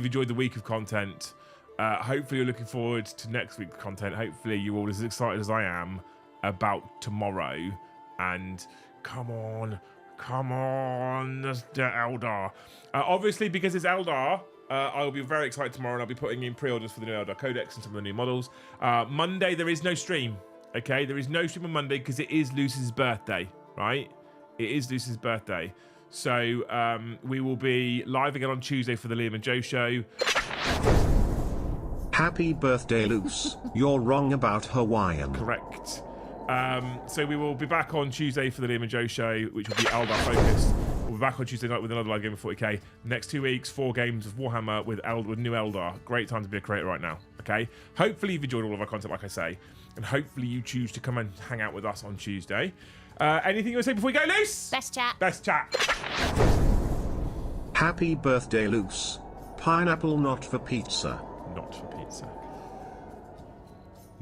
enjoyed the week of content. Hopefully you're looking forward to next week's content. Hopefully you're all as excited as I am about tomorrow. And come on, the Eldar. Obviously, because it's Eldar, I'll be very excited tomorrow, and I'll be putting in pre-orders for the new Eldar Codex and some of the new models. Monday, there is no stream. Okay, there is no stream on Monday because it is Lucy's birthday, right? It is Lucy's birthday. So we will be live again on Tuesday for the Liam and Joe show. Happy birthday, Luce. You're wrong about Hawaiian. Correct. So we will be back on Tuesday for the Liam and Joe show, which will be Eldar focused. We'll be back on Tuesday night with another live game of 40k. Next 2 weeks, 4 games of Warhammer with new Eldar. Great time to be a creator right now. Okay. Hopefully you've enjoyed all of our content, like I say, and hopefully you choose to come and hang out with us on Tuesday. Anything you want to say before we go, Luce? Best chat. Best chat. Happy birthday, Luce. Pineapple not for pizza. Not for pizza.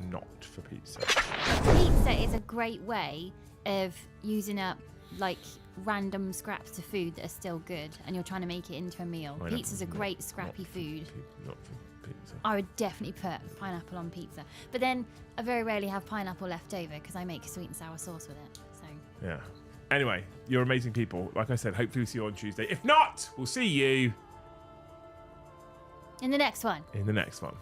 Not for pizza. Pizza is a great way of using up like random scraps of food that are still good and you're trying to make it into a meal. Pizza's a great scrappy food. Not for pizza. I would definitely put pineapple on pizza. But then I very rarely have pineapple left over because I make a sweet and sour sauce with it. So Yeah. Anyway, you're amazing people. Like I said, hopefully we'll see you on Tuesday. If not, we'll see you in the next one. in the next one.